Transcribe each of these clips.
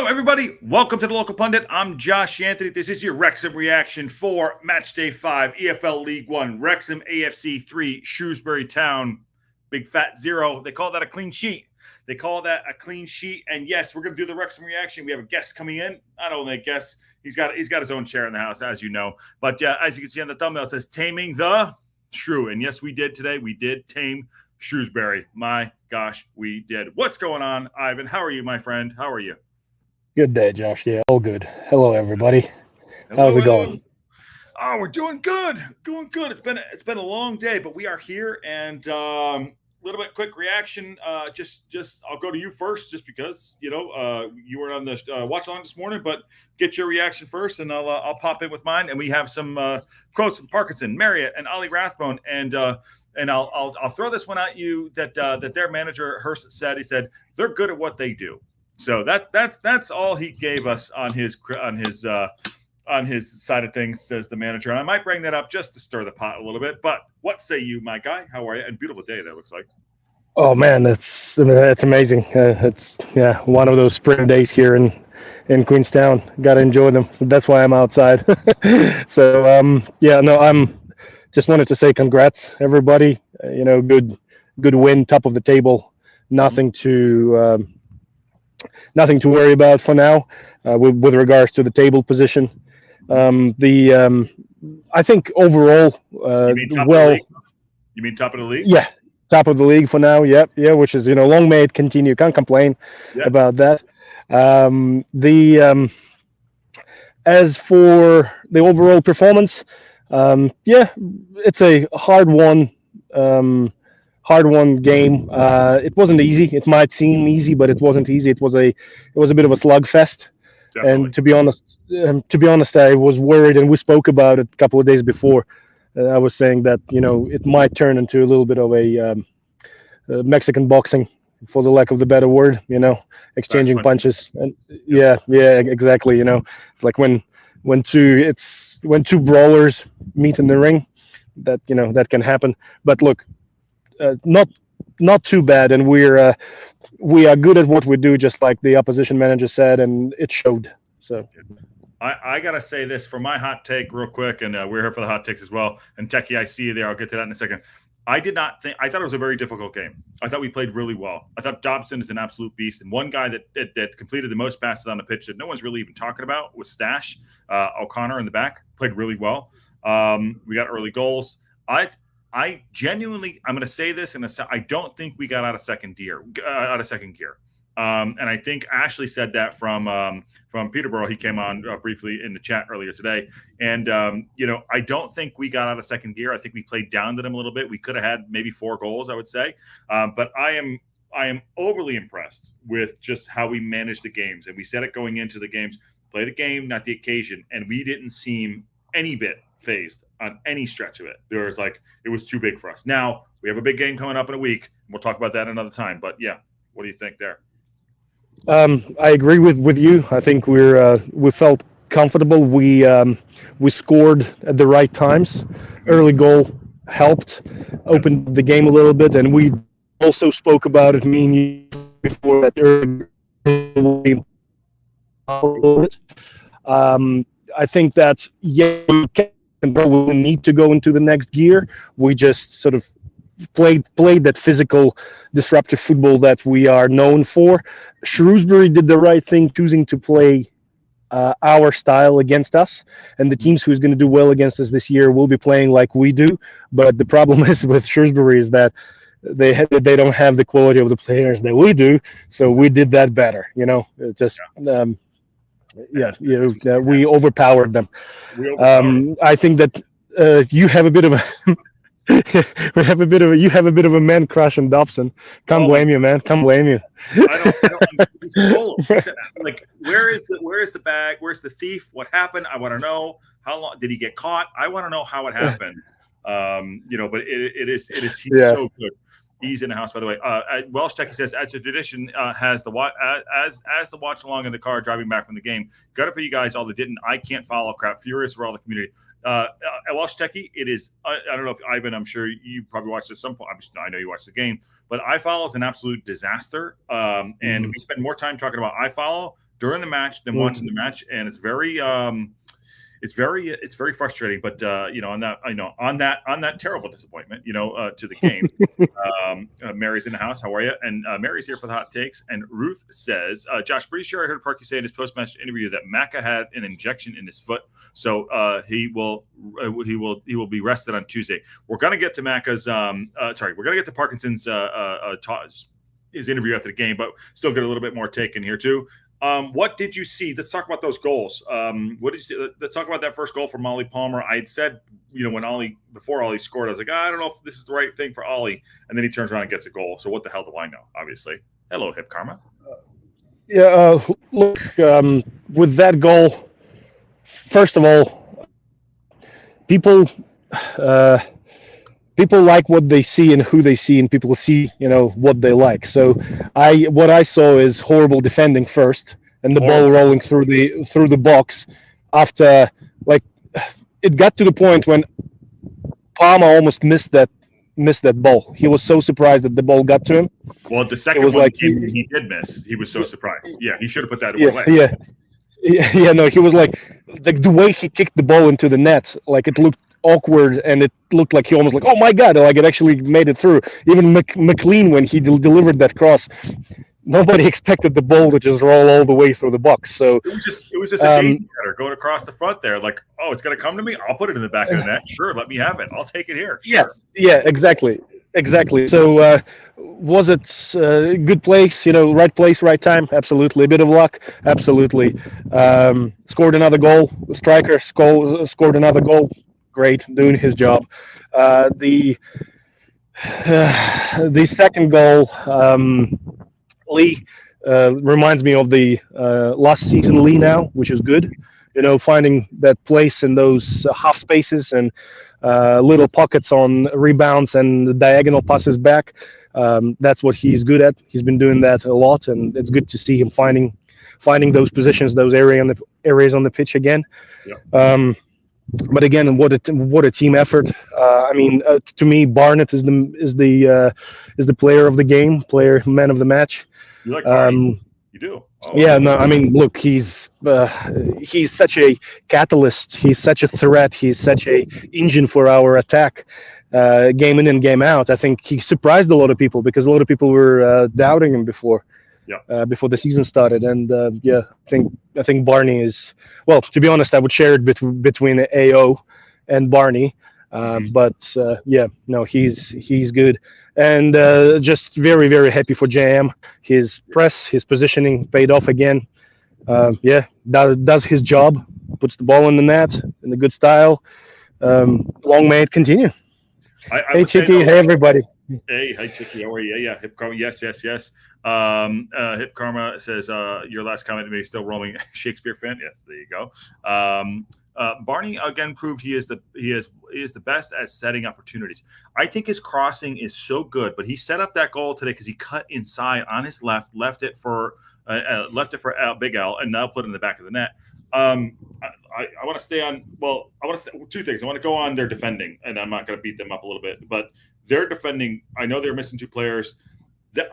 Hello, everybody. Welcome to the Local Pundit. I'm Josh Anthony. This is your Wrexham reaction for Match Day 5, EFL League 1, Wrexham AFC 3, Shrewsbury Town, Big Fat 0. They call that a clean sheet. And yes, we're going to do the Wrexham reaction. We have a guest coming in. Not only a guest, he's got his own chair in the house, as you know. But as you can see on the thumbnail, it says Taming the Shrew. And yes, we did today. We did tame Shrewsbury. My gosh, we did. What's going on, Ivan? How are you, my friend? How are you? Good day, Josh. Yeah, all good. Hello, everybody. How's it going? Oh, we're doing good. Doing good. It's been a long day, but we are here, and a little bit quick reaction. Just I'll go to you first, just because you were on the watch along this morning, but get your reaction first, and I'll pop in with mine. And we have some quotes from Parkinson, Marriott, and Ollie Rathbone, and I'll throw this one at you that their manager Hurst said. He said they're good at what they do. So that's all he gave us on his side of things, says the manager. And I might bring that up just to stir the pot a little bit. But what say you, my guy? How are you? And beautiful day that looks like. Oh man, that's amazing. It's one of those spring days here in Queenstown. Got to enjoy them. So that's why I'm outside. So I'm just wanted to say congrats, everybody. Good win, top of the table. Nothing to worry about for now with regards to the table position. I think overall, you mean top of the league? Yeah, top of the league for now. Yep, yeah, which is long may it continue. Can't complain about that. As for the overall performance, it's a hard won game. It wasn't easy. It might seem easy, but it wasn't easy. It was a bit of a slugfest. Definitely. And to be honest, I was worried, and we spoke about it a couple of days before. I was saying that it might turn into a little bit of a Mexican boxing, for the lack of the better word. Exchanging punches. And yeah, exactly. It's like when two brawlers meet in the ring, that can happen. But look. Not too bad, and we are good at what we do, just like the opposition manager said, and it showed. So I gotta say this for my hot take real quick, and we're here for the hot takes as well. And Techie, I see you there. I'll get to that in a second. I thought it was a very difficult game. I thought we played really well. I thought Dobson is an absolute beast, and one guy that completed the most passes on the pitch that no one's really even talking about was Stash O'Connor in the back. Played really well. We got early goals. I genuinely, I'm going to say this, and I don't think we got out of second gear. And I think Ashley said that from Peterborough. He came on briefly in the chat earlier today. And, I don't think we got out of second gear. I think we played down to them a little bit. We could have had maybe 4 goals, I would say. But I am overly impressed with just how we managed the games. And we said it going into the games, play the game, not the occasion. And we didn't seem any bit phased on any stretch of it. There was it was too big for us. Now we have a big game coming up in a week. We'll talk about that another time. But yeah, what do you think there? I agree with you. I think we felt comfortable. We scored at the right times. Early goal helped, opened the game a little bit, and we also spoke about it, me and you, before that early. I think that we will need to go into the next gear. We just sort of played that physical, disruptive football that we are known for. Shrewsbury did the right thing, choosing to play our style against us, and the teams who's going to do well against us this year will be playing like we do. But the problem is with Shrewsbury is that they don't have the quality of the players that we do, so we did that better. We overpowered them. I think that you have a bit of a you have a bit of a man crush on Dobson. Can't blame you, man. Can't blame you. I don't where is the bag? Where's the thief? What happened? I want to know. How long did he get caught? I want to know how it happened. But it is he's so good. He's in the house, by the way. Welsh Techie says, as a tradition, has the as the watch along in the car driving back from the game. Got it for you guys, all that didn't. I can't follow crap. Furious for all the community. Welsh Techie, it is. I don't know if Ivan. I'm sure you probably watched it at some point. I know you watched the game, but iFollow is an absolute disaster. And we spend more time talking about iFollow during the match than watching the match, and it's very frustrating. But on that terrible disappointment, to the game. Mary's in the house. How are you? And Mary's here for the hot takes. And Ruth says, Josh, pretty sure I heard Parky say in his post-match interview that Macca had an injection in his foot, so he will be rested on Tuesday. We're gonna get to Macca's. We're gonna get to Parkinson's his interview after the game, but still get a little bit more take in here too. What did you see? Let's talk about those goals. What did you see? Let's talk about that first goal from Ollie Palmer. I had said, before Ollie scored, I was like, I don't know if this is the right thing for Ollie. And then he turns around and gets a goal. So what the hell do I know? Obviously. Hello, Hip Karma. Look, with that goal, first of all, people like what they see and who they see, and people see, what they like. So what I saw is horrible defending first, and the ball rolling through the box. After, it got to the point when Palmer almost missed that ball. He was so surprised that the ball got to him. Well, the second one he did miss. He was so surprised. Yeah, he should have put that away. No, he was the way he kicked the ball into the net, it looked awkward, and it looked like he almost oh my god, it actually made it through. Even McLean, when he delivered that cross, nobody expected the ball to just roll all the way through the box. So it was just a Jason cutter going across the front there, it's going to come to me, I'll put it in the back of the net. Sure, let me have it, I'll take it here. Sure. Yeah, exactly. So was it a good place, right place, right time? Absolutely. A bit of luck? Absolutely. Scored another goal. The striker scored another goal. Great, doing his job. The second goal, Lee, reminds me of the last season Lee now, which is good. Finding that place in those half spaces and little pockets on rebounds and the diagonal passes back. That's what he's good at. He's been doing that a lot, and it's good to see him finding those positions, those areas on the pitch again. Yeah. But again, what a team effort! To me, Barnett is the player of the game, man of the match. You like Barney? You do? Oh. Yeah, no, look, he's such a catalyst. He's such a threat. He's such a engine for our attack, game in and game out. I think he surprised a lot of people because a lot of people were doubting him before. Yeah. Before the season started, and I think Barney is, well, to be honest, I would share it between AO and Barney, but he's good, and just very, very happy for JM. His press, his positioning paid off again. Does his job, puts the ball in the net in a good style. Long may it continue. Hey Chicky, hey everybody. Hey, hi Chicky, how are you? Yeah, Hip Karma, yes. Hip Karma says your last comment to me is still roaming. Shakespeare fan, yes, there you go. Barney again proved he is the best at setting opportunities. I think his crossing is so good, but he set up that goal today because he cut inside on his left it for Big L, and now put it in the back of the net. I want to stay on. Well, I want to two things. I want to go on their defending, and I'm not going to beat them up a little bit, but their defending. I know they're missing two players. That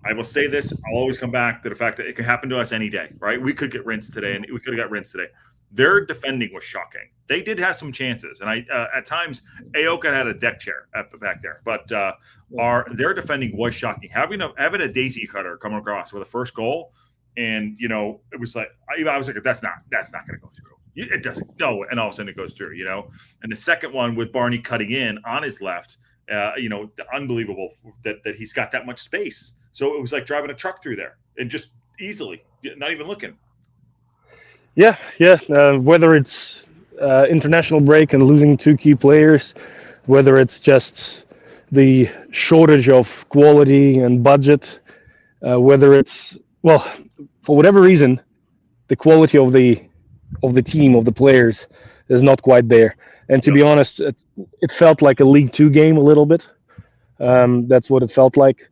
I will say this. I'll always come back to the fact that it can happen to us any day, right? We could get rinsed today, and we could have got rinsed today. Their defending was shocking. They did have some chances, and at times Aoka had a deck chair back there, but their defending was shocking. Having a daisy cutter come across with a first goal, and it was like I was like, that's not going to go through. It doesn't go, and all of a sudden it goes through. And the second one with Barney cutting in on his left, unbelievable that he's got that much space. So it was like driving a truck through there, and just easily, not even looking. Yeah. Whether it's international break and losing two key players, whether it's just the shortage of quality and budget, whether it's, well, for whatever reason, the quality of the team, of the players, is not quite there. And to be honest, it felt like a League Two game a little bit. That's what it felt like.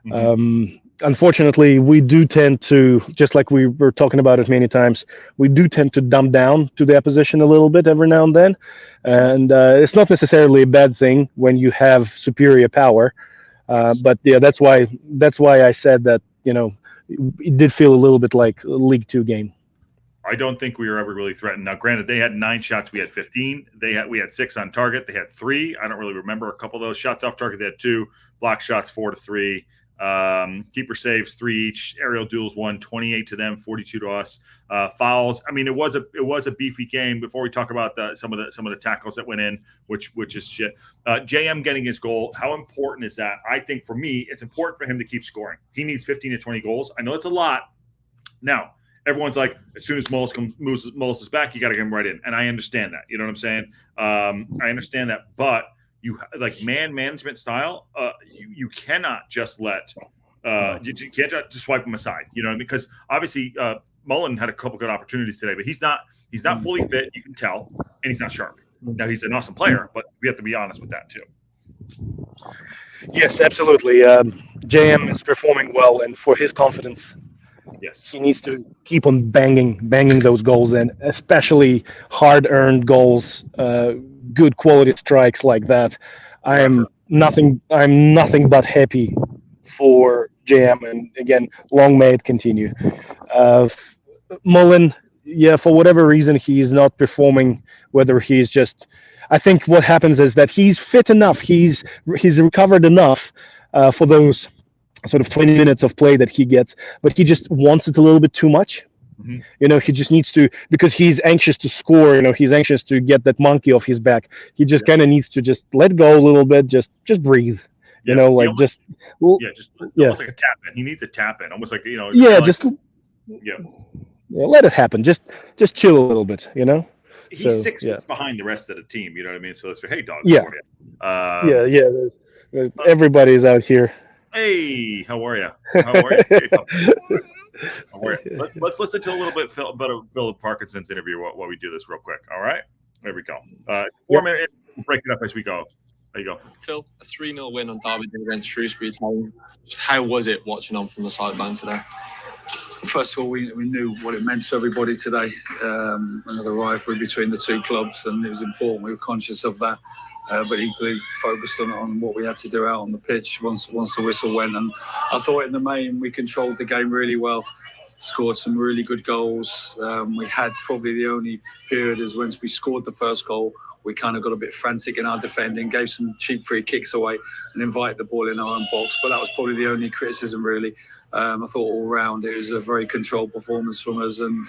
Mm-hmm. Unfortunately, we do tend to, just like we were talking about it many times, we do tend to dumb down to the opposition a little bit every now and then. And it's not necessarily a bad thing when you have superior power. But yeah, that's why I said that, it did feel a little bit like a League Two game. I don't think we were ever really threatened. Now, granted, they had 9 shots. We had 15. We had 6 on target. They had 3. I don't really remember a couple of those shots off target. They had 2 block shots, 4-3. Keeper saves 3 each. Aerial duels 1, 28 to them, 42 to us. Fouls. I mean, it was a beefy game. Before we talk about some of the tackles that went in, which is shit. JM getting his goal. How important is that? I think for me, it's important for him to keep scoring. He needs 15 to 20 goals. I know it's a lot. Now, everyone's like, as soon as Mullis is back, you got to get him right in, and I understand that. You know what I'm saying? I understand that, but you like man management style. You cannot just let you can't just swipe him aside. You know what I mean? Because obviously Mullen had a couple good opportunities today, but he's not fully fit. You can tell, and he's not sharp. Now he's an awesome player, but we have to be honest with that too. Yes, absolutely. JM is performing well, and for his confidence, yes, he needs to keep on banging those goals in, especially hard-earned goals, good quality strikes like that. I'm nothing but happy for JM, and again, long may it continue. Mullen, yeah, for whatever reason, he's not performing. Whether he's just, I think what happens is that he's fit enough, he's recovered enough for those sort of 20 minutes of play that he gets, but he just wants it a little bit too much. Mm-hmm. You know, he just needs to, because he's anxious to score, you know, he's anxious to get that monkey off his back. He just kind of needs to just let go a little bit, just breathe. You know, like almost, almost like a tap in. He needs a tap in, almost like, you know. Yeah, let it happen. Just chill a little bit, you know. He's 6 weeks behind the rest of the team. You know what I mean? So it's hey, dog. Yeah, there's everybody's out here. Hey, how are you? How are you? Let's listen to a little bit of Philip Parkinson's interview while we do this real quick. All right, there we go. 4 minutes. We'll break it up as we go. There you go. Phil, a 3-0 win on Derby Day against Shrewsbury Town. How was it watching on from the sideline today? First of all, we knew what it meant to everybody today. Another rivalry between the two clubs, and it was important. We were conscious of that, but equally focused on what we had to do out on the pitch once the whistle went. And I thought in the main we controlled the game really well, scored some really good goals. We had probably the only period is once we scored the first goal, we kind of got a bit frantic in our defending, gave some cheap free kicks away and invited the ball in our own box. But that was probably the only criticism, really. I thought all round it was a very controlled performance from us. And,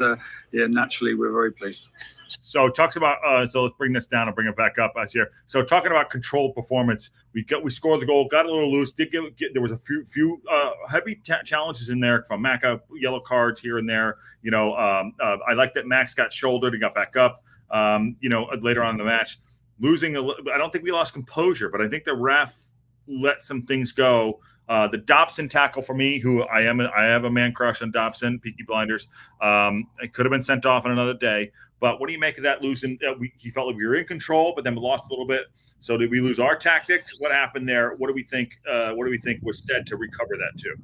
naturally, we're very pleased. So talks about so let's bring this down and bring it back up as here. So talking about controlled performance, we scored the goal, got a little loose. There was a few heavy challenges in there from Maka, yellow cards here and there. You know, I like that Max got shouldered and got back up. Later on in the match, losing I don't think we lost composure, but I think the ref let some things go. The Dobson tackle for me, who I have a man crush on Dobson, Peaky Blinders. It could have been sent off on another day. But what do you make of that losing? He felt like we were in control, but then we lost a little bit. So did we lose our tactics? What happened there? What do we think? Was said to recover that too?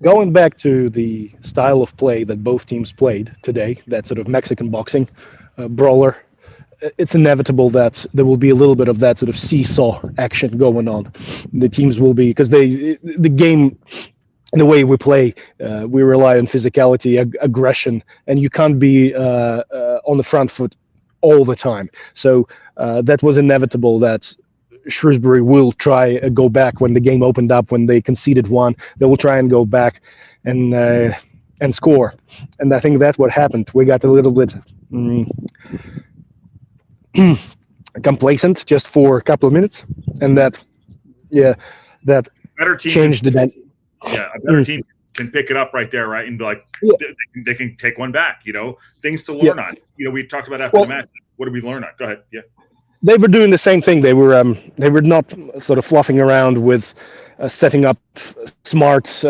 Going back to the style of play that both teams played today, that sort of Mexican boxing brawler, it's inevitable that there will be a little bit of that sort of seesaw action going on. The teams will be, because the game, the way we play, we rely on physicality, aggression, and you can't be on the front foot all the time. So that was inevitable that Shrewsbury will try go back when the game opened up, when they conceded one. They will try and go back and score. And I think that's what happened. We got a little bit complacent just for a couple of minutes, and that better team changed the dynamic. Yeah, a better team can pick it up right there, right, and be like, they can take one back. You know, things to learn on. You know, we talked about after the match. What did we learn on? Go ahead. Yeah, they were doing the same thing. They were not sort of fluffing around with setting up smart,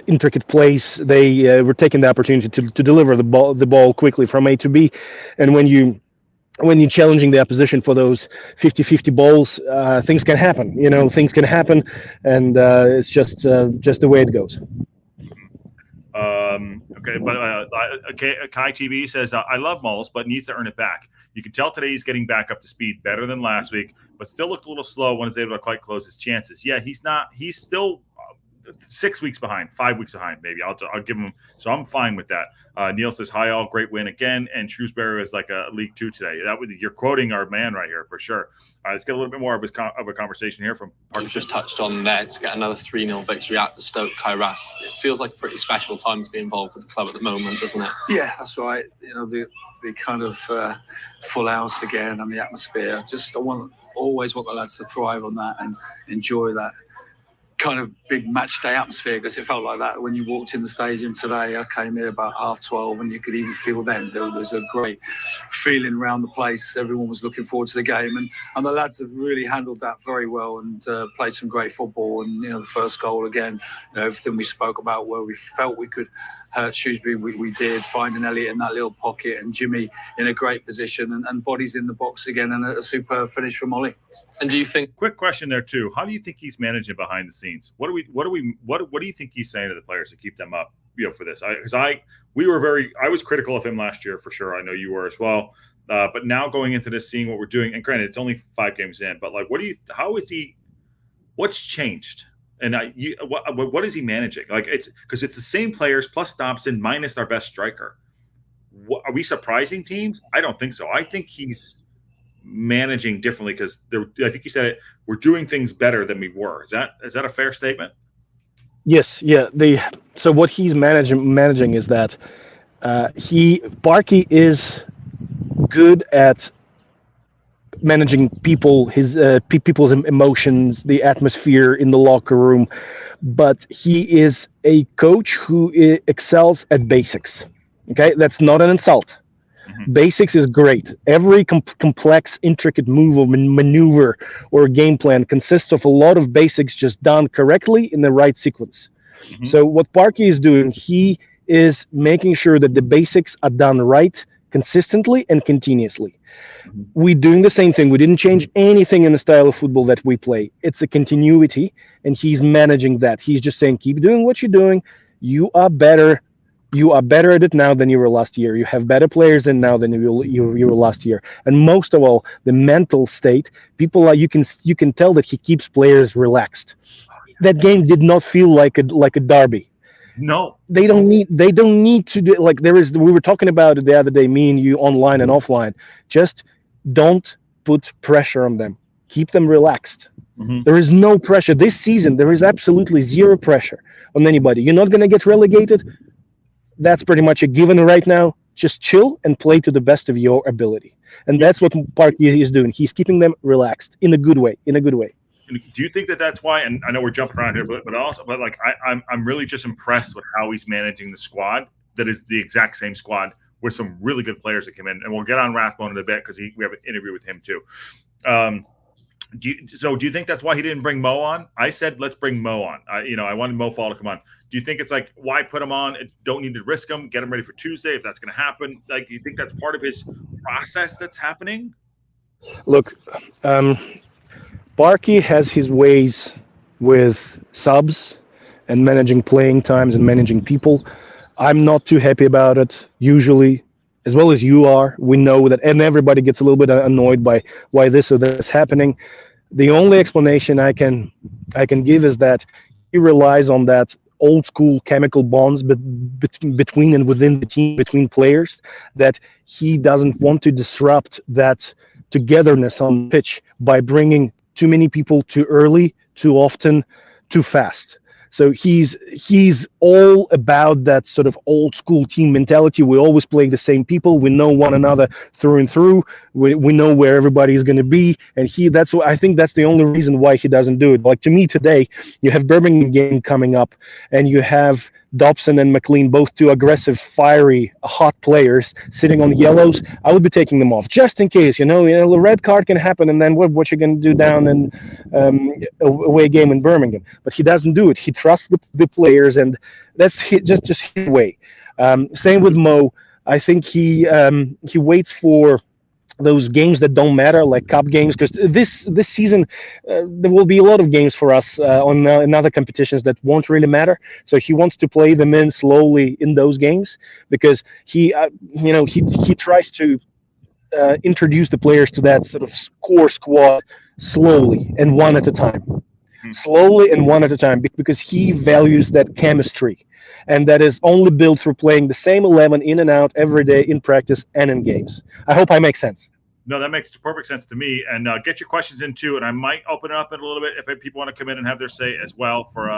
intricate plays. They were taking the opportunity to deliver the ball quickly from A to B, and when you're challenging the opposition for those 50-50 balls, things can happen. You know, things can happen, and it's just the way it goes. Okay, but Kai TV says, I love Mullis, but needs to earn it back. You can tell today he's getting back up to speed better than last week, but still looked a little slow when he's able to quite close his chances. Yeah, he's not. He's still 6 weeks behind, 5 weeks behind, maybe. I'll give them. So I'm fine with that. Neil says, "Hi all, great win again." And Shrewsbury is like a League Two today. You're quoting our man right here for sure. Let's get a little bit more of a conversation here from Parky. You've just touched on there to get another 3-0 victory at the Stoke Kairas. It feels like a pretty special time to be involved with the club at the moment, doesn't it? Yeah, that's right. You know, the kind of full house again and the atmosphere. Just always want the lads to thrive on that and enjoy that kind of big match day atmosphere, because it felt like that when you walked in the stadium today. I came here about 12:30 and you could even feel then there was a great feeling around the place. Everyone was looking forward to the game, and the lads have really handled that very well and played some great football. And the first goal again, everything we spoke about where we felt we could hurt Shrewsbury, we did, finding Elliot in that little pocket and Jimmy in a great position and bodies in the box again, and a superb finish from Ollie. And do you think? Quick question there too. How do you think he's managing behind the scenes? What do you think he's saying to the players to keep them up? For this, I was critical of him last year for sure. I know you were as well. But now going into this, seeing what we're doing, and granted, it's only 5 games in, but like, what's changed? And what is he managing? Like, it's because it's the same players plus Dobson minus our best striker. Are we surprising teams? I don't think so. I think he's managing differently because I think you said it. We're doing things better than we were. Is that a fair statement? Yes. Yeah. So what he's managing is that Parky is good at managing people, his people's emotions, the atmosphere in the locker room, but he is a coach who excels at basics. Okay, that's not an insult. Mm-hmm. Basics is great. Every complex, intricate move or maneuver or game plan consists of a lot of basics just done correctly in the right sequence. Mm-hmm. So what Parky is doing, he is making sure that the basics are done right, consistently and continuously. We're doing the same thing. We didn't change anything in the style of football that we play. It's a continuity, and he's managing that. He's just saying, keep doing what you're doing. You are better. You are better at it now than you were last year. You have better players in now than you were last year. And most of all, the mental state. People are you can tell that he keeps players relaxed. That game did not feel like a derby. No, they don't need to do like we were talking about it the other day, me and you, online and offline. Just don't put pressure on them. Keep them relaxed. Mm-hmm. There is no pressure this season. There is absolutely zero pressure on anybody. You're not going to get relegated. That's pretty much a given right now. Just chill and play to the best of your ability. And that's what Parky is doing. He's keeping them relaxed in a good way. Do you think that's why? And I know we're jumping around here, but like I'm really just impressed with how he's managing the squad. That is the exact same squad with some really good players that came in, and we'll get on Rathbone in a bit because we have an interview with him too. Do you think that's why he didn't bring Mo on? I said let's bring Mo on. I wanted Mo Fall to come on. Do you think it's like why put him on? Don't need to risk him. Get him ready for Tuesday if that's going to happen. Like, do you think that's part of his process that's happening? Look, Parky has his ways with subs and managing playing times and managing people. I'm not too happy about it, usually, as well as you are. We know that, and everybody gets a little bit annoyed by why this or that is happening. The only explanation I can give is that he relies on that old school chemical bonds between and within the team, between players, that he doesn't want to disrupt that togetherness on the pitch by bringing too many people too early, too often, too fast. So he's all about that sort of old school team mentality. We always play the same people. We know one another through and through. We know where everybody is going to be, and I think that's the only reason why he doesn't do it. Like, to me today, you have Birmingham game coming up, and you have Dobson and McLean, both two aggressive, fiery, hot players sitting on yellows. I would be taking them off just in case. The red card can happen, and then what you're going to do down in away game in Birmingham. But he doesn't do it. He trusts the players, and that's just his way. Same with Mo. I think he waits for those games that don't matter, like cup games, because this season there will be a lot of games for us in other competitions that won't really matter. So he wants to play them in slowly in those games, because he tries to introduce the players to that sort of core squad slowly and one at a time. slowly and one at a time, because he values that chemistry, and that is only built through playing the same 11 in and out every day in practice and in games. I hope I make sense. No, that makes perfect sense to me. And get your questions in too, and I might open it up in a little bit if people want to come in and have their say as well for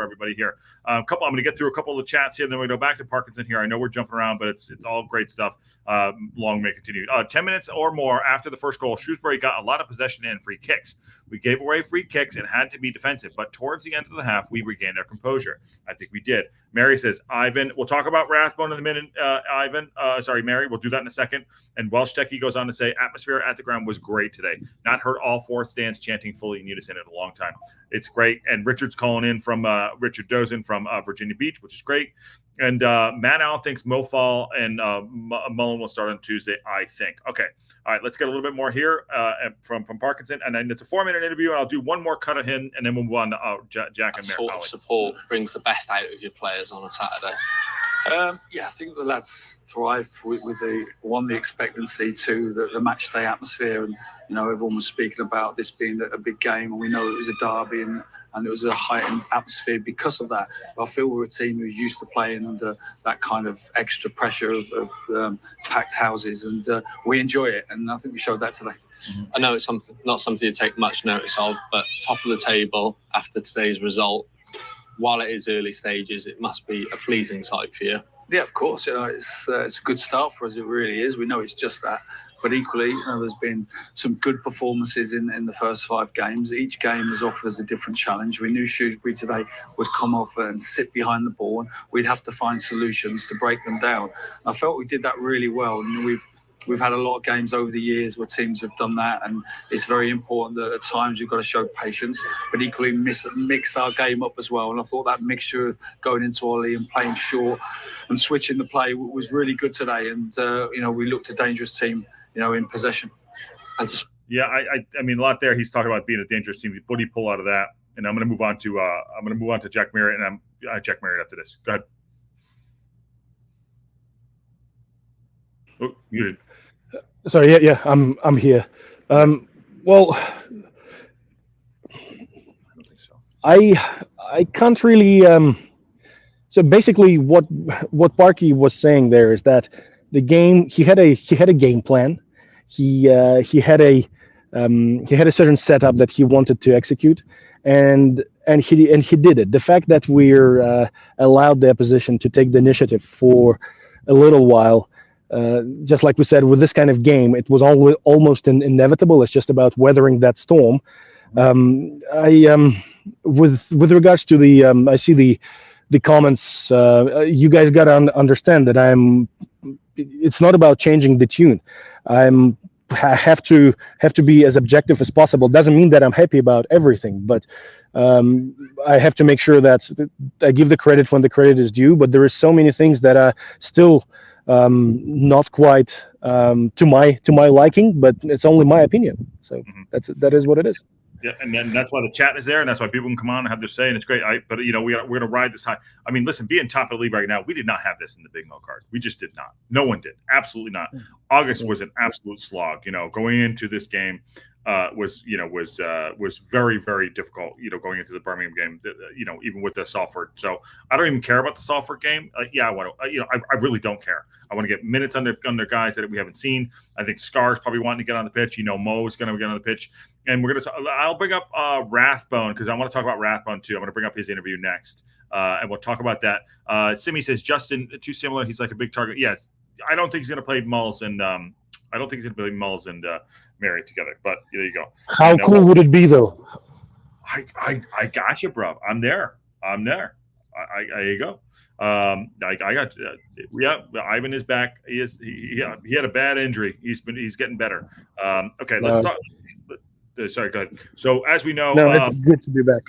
everybody here. I'm going to get through a couple of the chats here, and then we go back to Parkinson here. I know we're jumping around, but it's all great stuff. Long may continue. 10 minutes or more after the first goal, Shrewsbury got a lot of possession and free kicks. We gave away free kicks and had to be defensive, but towards the end of the half, we regained our composure. I think we did. Mary says, Ivan, we'll talk about Rathbone in a minute. Mary, we'll do that in a second. And Welsh Techie goes on to say, atmosphere at the ground was great today. Not heard all four stands chanting fully in unison in a long time. It's great. And Richard's calling in from Richard Dozen from Virginia Beach, which is great. And Matt Allen thinks Mofall and Mullen will start on Tuesday, I think. Okay. All right, let's get a little bit more here from Parkinson. And then it's a 4-minute interview, and I'll do one more cut of him, and then we'll move on to Jack and Mary. Sort of support brings the best out of your players on a Saturday. I think the lads thrive with the expectancy, two, the match day atmosphere, and everyone was speaking about this being a big game, and we know it was a derby, and it was a heightened atmosphere because of that. But I feel we're a team who's used to playing under that kind of extra pressure of packed houses, and we enjoy it, and I think we showed that today. I know it's not something you take much notice of, but top of the table after today's result, while it is early stages, it must be a pleasing sight for you. Yeah, of course. It's a good start for us. It really is. We know it's just that. But equally, there's been some good performances in the first 5 games. Each game has offered us a different challenge. We knew Shrewsbury today would come off and sit behind the ball, and we'd have to find solutions to break them down. I felt we did that really well, and we've had a lot of games over the years where teams have done that, and it's very important that at times we've got to show patience, but equally mix our game up as well. And I thought that mixture of going into Ollie and playing short and switching the play was really good today. And we looked a dangerous team, in possession. And I mean, a lot there. He's talking about being a dangerous team. What do you pull out of that? And I'm going to move on to Jack Merritt, and I'm Jack Merritt after this. Go ahead. Oh, muted. Sorry, yeah, I'm here. Well, I don't think so. I can't really. So basically, what Parky was saying there is that the game, he had a game plan. He had a certain setup that he wanted to execute, and he did it. The fact that we're allowed the opposition to take the initiative for a little while. Just like we said, with this kind of game, it was almost inevitable. It's just about weathering that storm. With regards to the, I see the comments. You guys got to understand that it's not about changing the tune. I have to be as objective as possible. Doesn't mean that I'm happy about everything, but I have to make sure that I give the credit when the credit is due. But there is so many things that are still not quite to my liking, but it's only my opinion. So that is what it is. Yeah, and then that's why the chat is there, and that's why people can come on and have their say, and it's great. But we're going to ride this high. I mean, listen, being top of the league right now, we did not have this in the Big Mo card. We just did not. No one did. Absolutely not. August was an absolute slog. Going into this game was very, very difficult. Going into the Birmingham game, even with the Salford. So I don't even care about the Salford game. I want to. I really don't care. I want to get minutes under guys that we haven't seen. I think Scar's probably wanting to get on the pitch. Mo's going to get on the pitch. And we're going to. I'll bring up Rathbone because I want to talk about Rathbone too. I'm going to bring up his interview next, and we'll talk about that. Simi says Justin too similar. He's like a big target. Yes, I don't think he's going to play Mulls and Mary together. But there you go. How cool would it be though? I got you, bro. I'm there. There you go. I got Ivan is back. He had a bad injury. He's getting better. Okay, let's talk. Sorry, go ahead. So as we know, it's good to be back.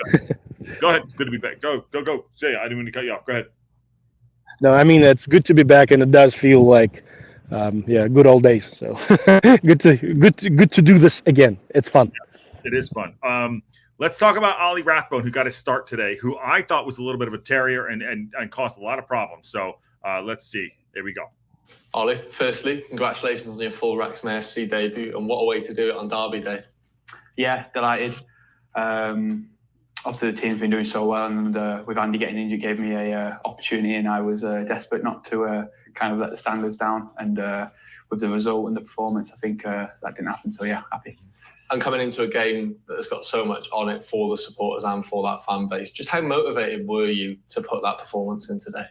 Go ahead. It's good to be back. Go. Say, I didn't mean to cut you off. Go ahead. No, I mean it's good to be back, and it does feel like, good old days. So good to do this again. It's fun. It is fun. Let's talk about Ollie Rathbone, who got his start today, who I thought was a little bit of a terrier and caused a lot of problems. So let's see. There we go. Ollie, firstly, congratulations on your full Wrexham AFC debut, and what a way to do it on Derby Day. Yeah, delighted. after the team's been doing so well, and with Andy getting injured, gave me a opportunity, and I was desperate not to kind of let the standards down. And with the result and the performance, I think that didn't happen. So yeah, happy. And coming into a game that has got so much on it for the supporters and for that fan base, just how motivated were you to put that performance in today?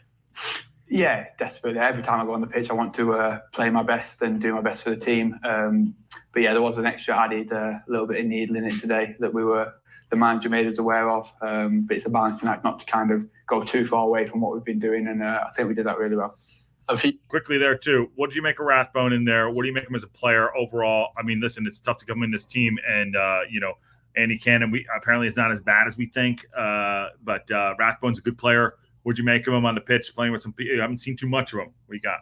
Yeah, desperately. Every time I go on the pitch, I want to play my best and do my best for the team. But yeah, there was an extra added little bit of needle in it today that the manager made us aware of. But it's a balancing act not to kind of go too far away from what we've been doing, and I think we did that really well. Quickly there too, what did you make of Rathbone in there? What do you make him as a player overall? I mean, listen, it's tough to come in this team, and Andy Cannon, apparently it's not as bad as we think, but Rathbone's a good player. Would you make him on the pitch playing with some people? I haven't seen too much of him. What you got?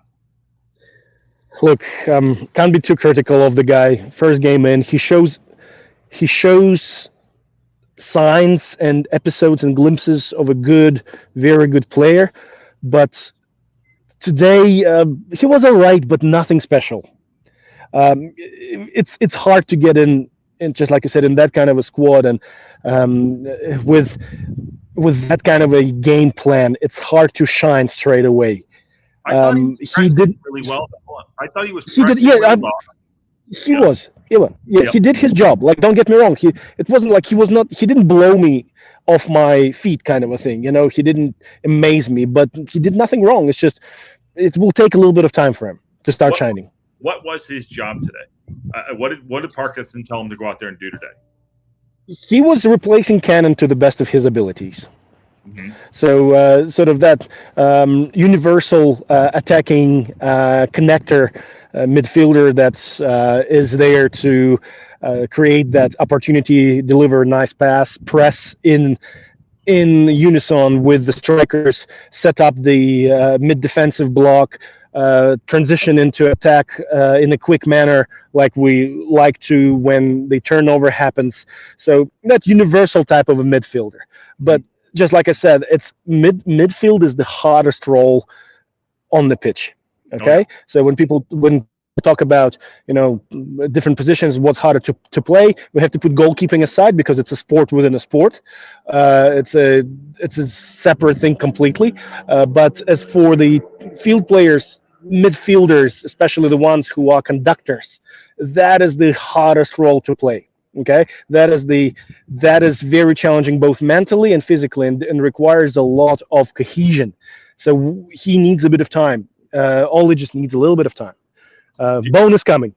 Look, can't be too critical of the guy. First game in, he shows signs and episodes and glimpses of a good, very good player. But today, he was all right, but nothing special. It's hard to get in, just like I said, in that kind of a squad, and with that kind of a game plan, it's hard to shine straight away. I thought he did really well. I thought he was pressing really well. He was. Yeah, he did his job. Like, don't get me wrong. It wasn't like he didn't blow me off my feet kind of a thing. He didn't amaze me, but he did nothing wrong. It's just, it will take a little bit of time for him to start shining. What was his job today? What did Parkinson tell him to go out there and do today? He was replacing Cannon to the best of his abilities. Mm-hmm. So sort of that universal attacking connector midfielder that is there to create that opportunity, deliver a nice pass, press in unison with the strikers, set up the mid-defensive block, transition into attack in a quick manner like we like to when the turnover happens. So that universal type of a midfielder. But just like I said, it's midfield is the hardest role on the pitch. Okay? So when people talk about different positions, what's harder to play, we have to put goalkeeping aside because it's a sport within a sport. It's a separate thing completely. But as for the field players, midfielders, especially the ones who are conductors, that is the hardest role to play. Okay, that is very challenging both mentally and physically, and requires a lot of cohesion. So he needs a bit of time. Ollie just needs a little bit of time. Bonus coming.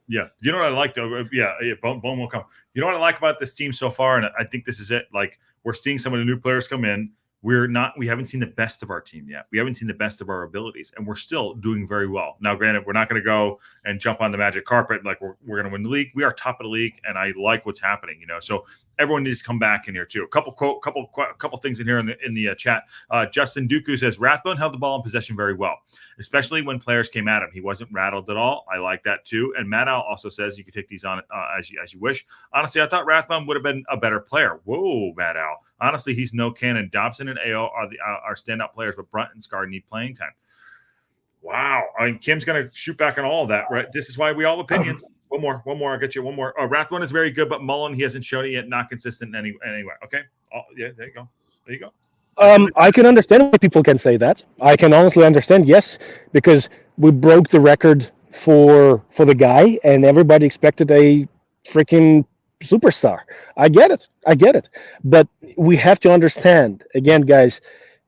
Yeah. You know what I like though? Yeah, Bone will come. You know what I like about this team so far, and I think this is it. Like, we're seeing some of the new players come in. We haven't seen the best of our team yet. We haven't seen the best of our abilities, and we're still doing very well. Now, granted, we're not going to go and jump on the magic carpet like we're going to win the league. We are top of the league, and I like what's happening. So everyone needs to come back in here too. A couple things in here in the chat. Justin Dooku says Rathbone held the ball in possession very well, especially when players came at him. He wasn't rattled at all. I like that too. And Matt Al also says you can take these on as you wish. Honestly, I thought Rathbone would have been a better player. Whoa, Matt Al. Honestly, he's no Cannon. Dobson and AO are standout players, but Brunt and Scar need playing time. Wow. I mean, Kim's going to shoot back on all of that, right? This is why we all have opinions. One more. I'll get you one more. Rathbone is very good, but Mullen, he hasn't shown it yet. Not consistent anyway. Okay. Yeah, there you go. I can understand why people can say that. I can honestly understand, yes, because we broke the record for the guy, and everybody expected a freaking superstar. I get it. But we have to understand, again, guys,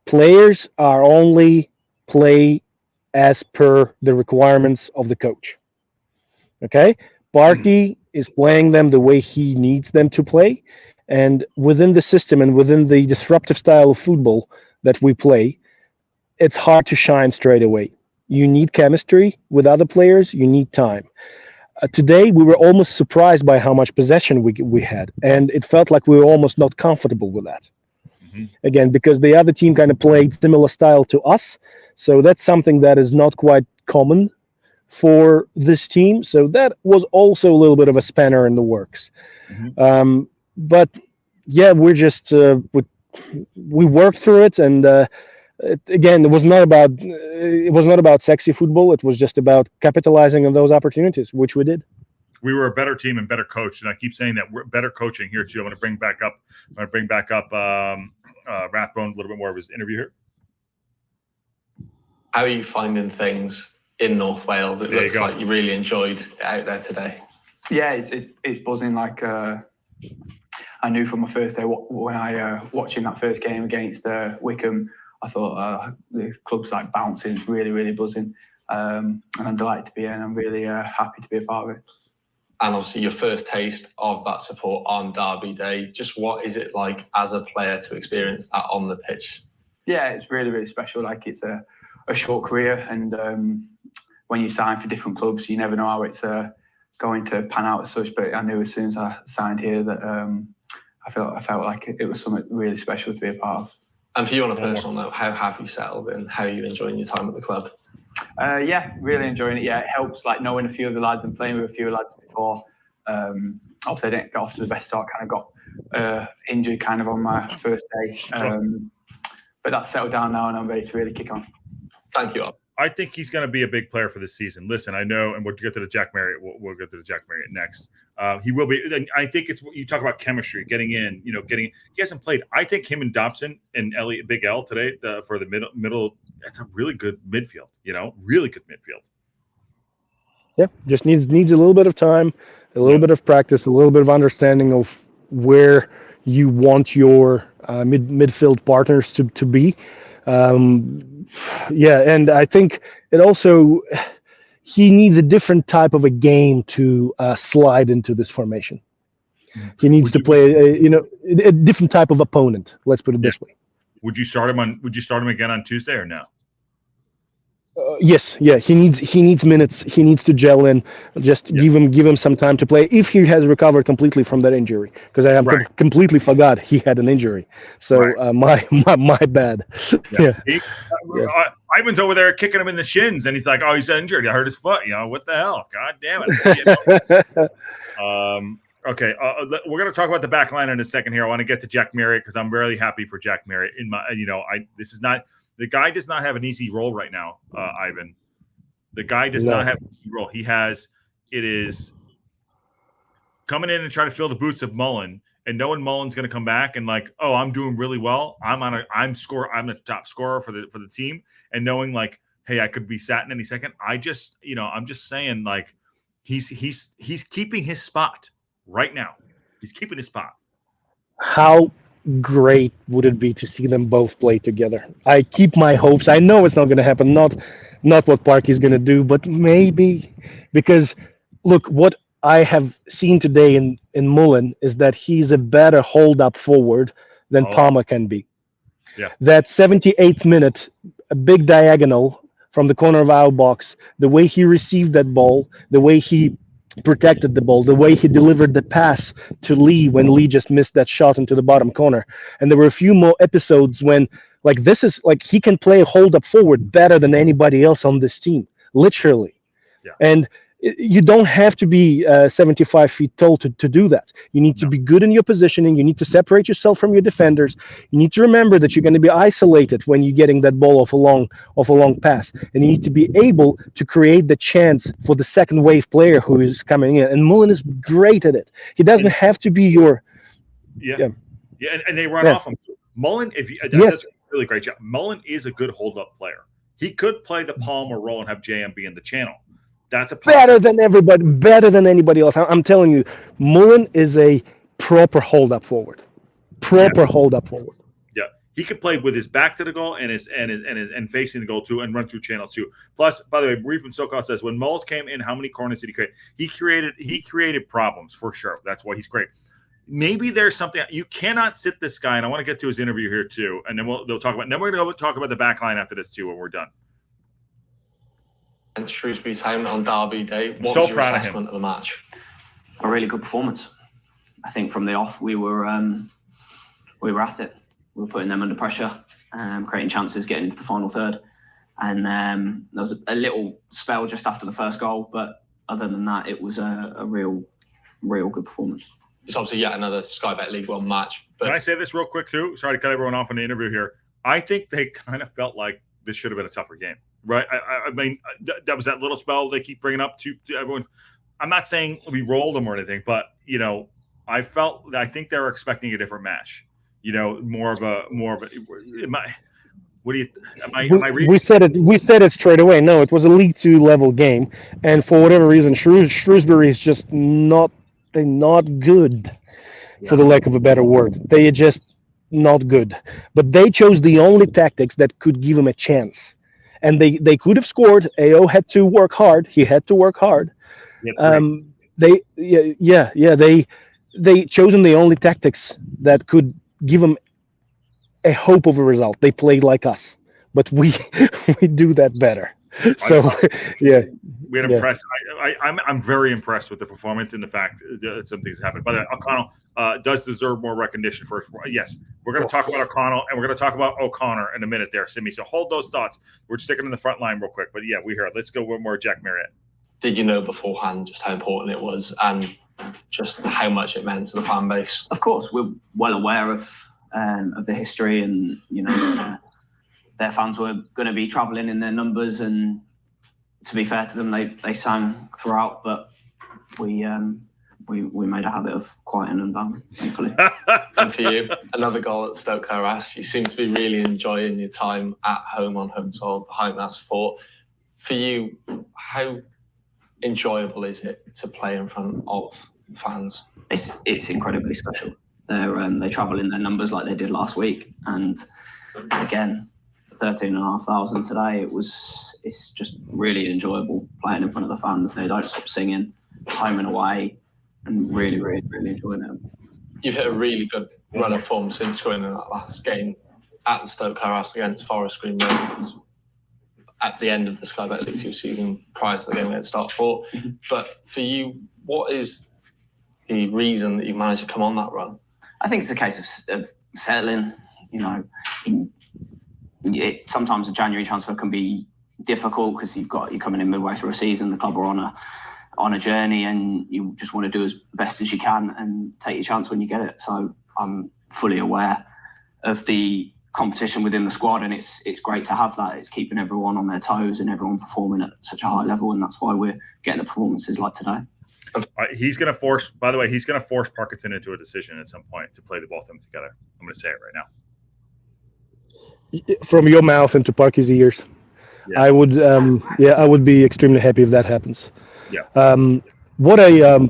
players are only play as per the requirements of the coach. Okay? Parky is playing them the way he needs them to play. And within the system and within the disruptive style of football that we play, it's hard to shine straight away. You need chemistry with other players. You need time. Today, we were almost surprised by how much possession we had. And it felt like we were almost not comfortable with that. Mm-hmm. Again, because the other team kind of played similar style to us. So that's something that is not quite common for this team. So that was also a little bit of a spanner in the works. Mm-hmm. But yeah, we're just we worked through it, and it was not about sexy football. It was just about capitalizing on those opportunities, which we did. we were a better team and better coached. And I keep saying that we're better coaching here too. I'm going to bring back up Rathbone, a little bit more of his interview here. How are you finding things in North Wales? It looks like you really enjoyed it out there today. Yeah, it's buzzing. Like I knew from my first day when I watching that first game against Wickham, I thought the club's like bouncing. It's really, really buzzing. And I'm delighted to be here, and I'm really happy to be a part of it. And obviously your first taste of that support on Derby Day, just what is it like as a player to experience that on the pitch? Yeah, it's really, really special. Like it's a short career, and when you sign for different clubs, you never know how it's going to pan out as such. But I knew as soon as I signed here that I felt like it was something really special to be a part of. And for you on a personal note, how have you settled in? How are you enjoying your time at the club? Yeah, really enjoying it. Yeah, it helps like knowing a few of the lads and playing with a few lads before. Obviously, I didn't get off to the best start. Kind of got injured kind of on my first day, but that's settled down now, and I'm ready to really kick on. Thank you. I think he's going to be a big player for this season. Listen, I know, and we'll get to the Jack Marriott. We'll get to the Jack Marriott next. He will be. I think it's you talk about chemistry, getting in. He hasn't played. I think him and Dobson and Big L today for the middle. That's a really good midfield. Really good midfield. Yeah, just needs a little bit of time, a little bit of practice, a little bit of understanding of where you want your midfield partners to be. And I think it also he needs a different type of a game to slide into this formation. He needs to play a different type of opponent. Let's put it this way. Would you start him again on Tuesday or no? Yes, yeah. He needs minutes. He needs to gel in. Just give him some time to play if he has recovered completely from that injury. Because I completely forgot he had an injury. So my bad. Yeah. Ivan's over there kicking him in the shins, and he's like, "Oh, he's injured. I hurt his foot. What the hell? God damn it." Okay, we're going to talk about the back line in a second here. I want to get to Jack Marriott because I'm really happy for Jack Marriott. The guy does not have an easy role right now, Ivan. The guy does not have an easy role. It is coming in and trying to fill the boots of Mullen, and knowing Mullen's going to come back and like, oh, I'm doing really well. I'm the top scorer for the team, and knowing like, hey, I could be sat in any second. I'm just saying like, he's keeping his spot right now. He's keeping his spot. How great would it be to see them both play together? I keep my hopes. I know it's not going to happen. Not what Parky's going to do, but maybe, because look, what I have seen today in Mullen is that he's a better hold-up forward than Palmer can be. Yeah. That 78th minute, a big diagonal from the corner of our box, the way he received that ball, the way he protected the ball, the way he delivered the pass to Lee when Lee just missed that shot into the bottom corner. And there were a few more episodes when like this is like he can play hold up forward better than anybody else on this team, literally. Yeah. And you don't have to be 75 feet tall to do that. You need to be good in your positioning. You need to separate yourself from your defenders. You need to remember that you're going to be isolated when you're getting that ball off a long pass. And you need to be able to create the chance for the second wave player who is coming in. And Mullen is great at it. He doesn't have to be your... and they run off him. Mullen, that's a really great job. Mullen is a good hold-up player. He could play the Palmer role and have JM be in the channel. That's a better than anybody else. I'm telling you, Mullen is a proper hold-up forward. Hold-up forward. Yeah, he could play with his back to the goal and facing the goal too, and run through channel too. Plus, by the way, Reef and SoCal says when Mulls came in, how many corners did he create? He created problems for sure. That's why he's great. Maybe there's something you cannot sit this guy, and I want to get to his interview here too, and then they'll talk about. Then we're going to talk about the back line after this too when we're done. And Shrewsbury Town on Derby Day. What was your assessment of the match? A really good performance. I think from the off we were at it. We were putting them under pressure, creating chances, getting into the final third. And there was a little spell just after the first goal, but other than that, it was a real good performance. It's obviously yet another Sky Bet League One match. But can I say this real quick too? Sorry to cut everyone off in the interview here. I think they kind of felt like this should have been a tougher game. Right, I mean, that was that little spell they keep bringing up to everyone. I'm not saying we rolled them or anything, but I think they were expecting a different match. More of a. What do you? Am I reading? We said it straight away. No, it was a League Two level game, and for whatever reason, Shrewsbury is just not good, for the lack of a better word. They are just not good. But they chose the only tactics that could give them a chance, and they could have scored. AO had to work hard. He had to work hard. They chosen the only tactics that could give them a hope of a result. They played like us, but we do that better. So we had impressed. I'm very impressed with the performance and the fact that some things happened. But O'Connell does deserve more recognition for. Yes, we're going to talk about O'Connell and we're going to talk about O'Connor in a minute there, Simi. So hold those thoughts. We're sticking in the front line real quick. But yeah, we hear it. Let's go with more Jack Marriott. Did you know beforehand just how important it was and just how much it meant to the fan base? Of course, we're well aware of the history, and their fans were going to be travelling in their numbers, and to be fair to them, they sang throughout, but we made a habit of quieting them down, thankfully. And for you, another goal at Stoke Harass. You seem to be really enjoying your time at home on home soil behind that support. For you, how enjoyable is it to play in front of fans? It's incredibly special. They travel in their numbers like they did last week, and again, 13,500 today. It's just really enjoyable playing in front of the fans. They don't stop singing, home and away, and really, really, really enjoying it. You've hit a really good run of form since scoring in that last game at Stoke Harass against Forest Green Rovers at the end of the Sky Bet League 2 season prior to the game against Stockport. But for you, what is the reason that you managed to come on that run? I think it's a case of settling. Sometimes a January transfer can be difficult because you're coming in midway through a season. The club are on a journey, and you just want to do as best as you can and take your chance when you get it. So I'm fully aware of the competition within the squad, and it's great to have that. It's keeping everyone on their toes and everyone performing at such a high level, and that's why we're getting the performances like today. He's going to force Parkinson into a decision at some point to play the both of them together. I'm going to say it right now. From your mouth into Parky's ears, yeah. I would be extremely happy if that happens. Yeah. What a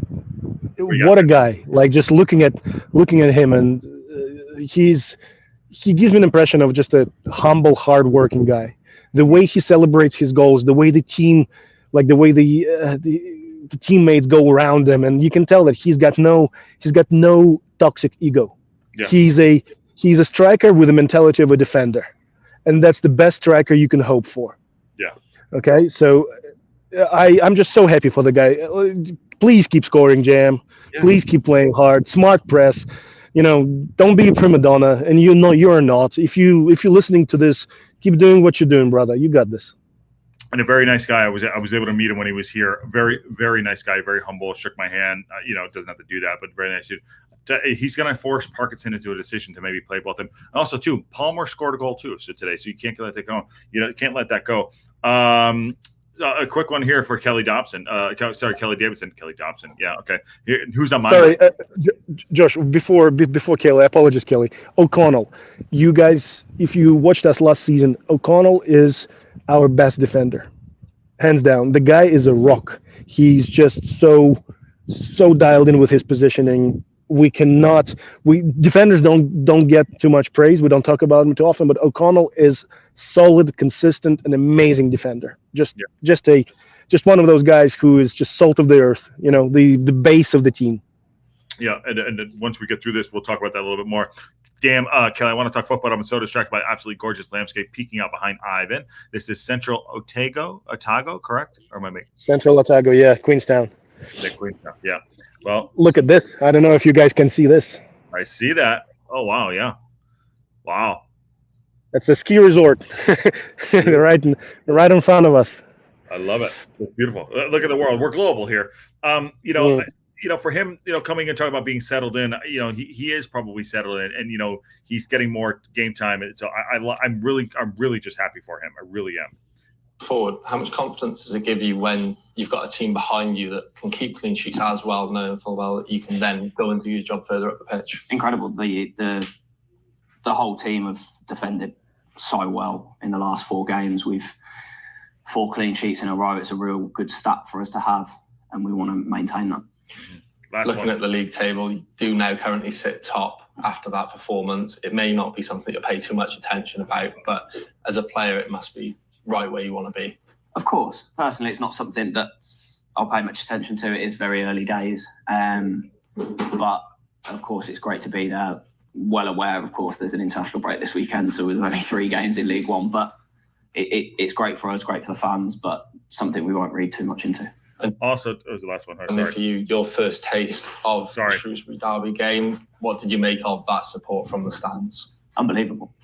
guy! Like, just looking at him, and he gives me an impression of just a humble, hard-working guy. The way he celebrates his goals, the way the team, like the way the teammates go around him, and you can tell that he's got no toxic ego. Yeah. He's a striker with the mentality of a defender, and that's the best striker you can hope for. Yeah. Okay, so I'm just so happy for the guy. Please keep scoring, Jam. Yeah. Please keep playing hard. Smart press. Don't be a prima donna, and you're not. If you're listening to this, keep doing what you're doing, brother. You got this. And a very nice guy. I was able to meet him when he was here. Very, very nice guy. Very humble. Shook my hand. Doesn't have to do that, but very nice dude. He's going to force Parkinson into a decision to maybe play both of them. And also, too, Palmer scored a goal too today, so you can't let that go. Can't let that go. A quick one here for Kelly Dobson. Kelly Davidson. Kelly Dobson. Yeah, okay. Who's on my? Sorry, Josh. Before Kelly, I apologize, Kelly. O'Connell. You guys, if you watched us last season, O'Connell is our best defender, hands down. The guy is a rock. He's just so dialed in with his positioning. Defenders don't get too much praise. We don't talk about him too often, but O'Connell is solid, consistent, and amazing defender. Just one of those guys who is just salt of the earth. The base of the team. Yeah, and once we get through this, we'll talk about that a little bit more. Damn, Kelly, I want to talk football. I'm so distracted by absolutely gorgeous landscape peeking out behind Ivan. This is Central Otago, correct? Or am I making Central Otago? Yeah, Queenstown. Yeah, Queenstown. Yeah. Well, look at this. I don't know if you guys can see this. I see that. Oh wow, yeah. Wow. That's a ski resort. right in front of us. I love it. It's beautiful. Look at the world. We're global here. For him, coming and talking about being settled in, he is probably settled in, and he's getting more game time, and so I'm really just happy for him. I really am. forward, how much confidence does it give you when you've got a team behind you that can keep clean sheets as well, knowing full well that you can then go and do your job further up the pitch? Incredible. The whole team have defended so well in the last 4 games. We've 4 clean sheets in a row. It's a real good stat for us to have, and we want to maintain that. Looking at the league table, you do now currently sit top after that performance. It may not be something you pay too much attention about, but as a player, it must be right where you want to be. Of course. Personally, it's not something that I'll pay much attention to. It is very early days. But, of course, it's great to be there. Well aware, of course, there's an international break this weekend, so there's only 3 games in League One. But it's great for us, great for the fans, but something we won't read too much into. And Also, it was the last one. and for you, your first taste of the Shrewsbury Derby game, what did you make of that support from the stands? Unbelievable.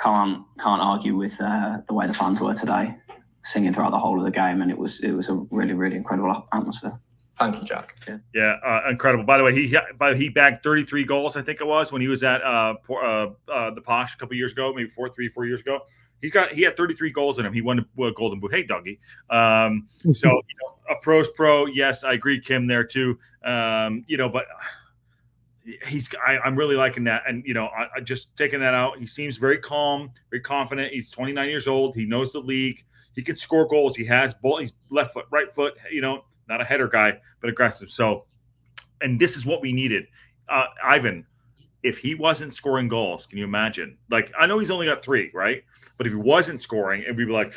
Can't argue with the way the fans were today, singing throughout the whole of the game, and it was a really, really incredible atmosphere. Thank you, Jack. Yeah, incredible. By the way, he bagged 33 goals, I think it was, when he was at the Posh a couple years ago, maybe 4 years ago. He had 33 goals in him. He won the Golden Boot. Hey, Dougie. So a pro's pro. Yes, I agree, Kim, there too. But I'm really liking that. And I just taking that out. He seems very calm, very confident. He's 29 years old. He knows the league. He can score goals. He has ball. He's left foot, right foot. Not a header guy, but aggressive. So, and this is what we needed. Ivan, if he wasn't scoring goals, can you imagine? Like, I know he's only got 3, right? But if he wasn't scoring, and we'd be like,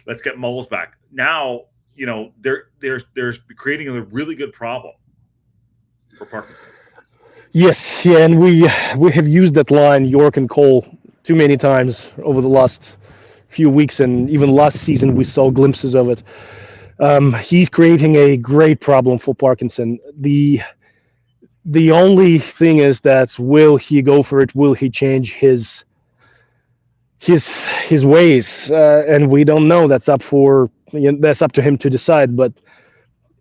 let's get Moles back. Now, there's creating a really good problem for Parkinson. Yes, yeah, and we have used that line, York and Cole, too many times over the last few weeks, and even last season we saw glimpses of it. He's creating a great problem for Parkinson. The only thing is that will he go for it? Will he change his ways? And we don't know. That's up to him to decide. But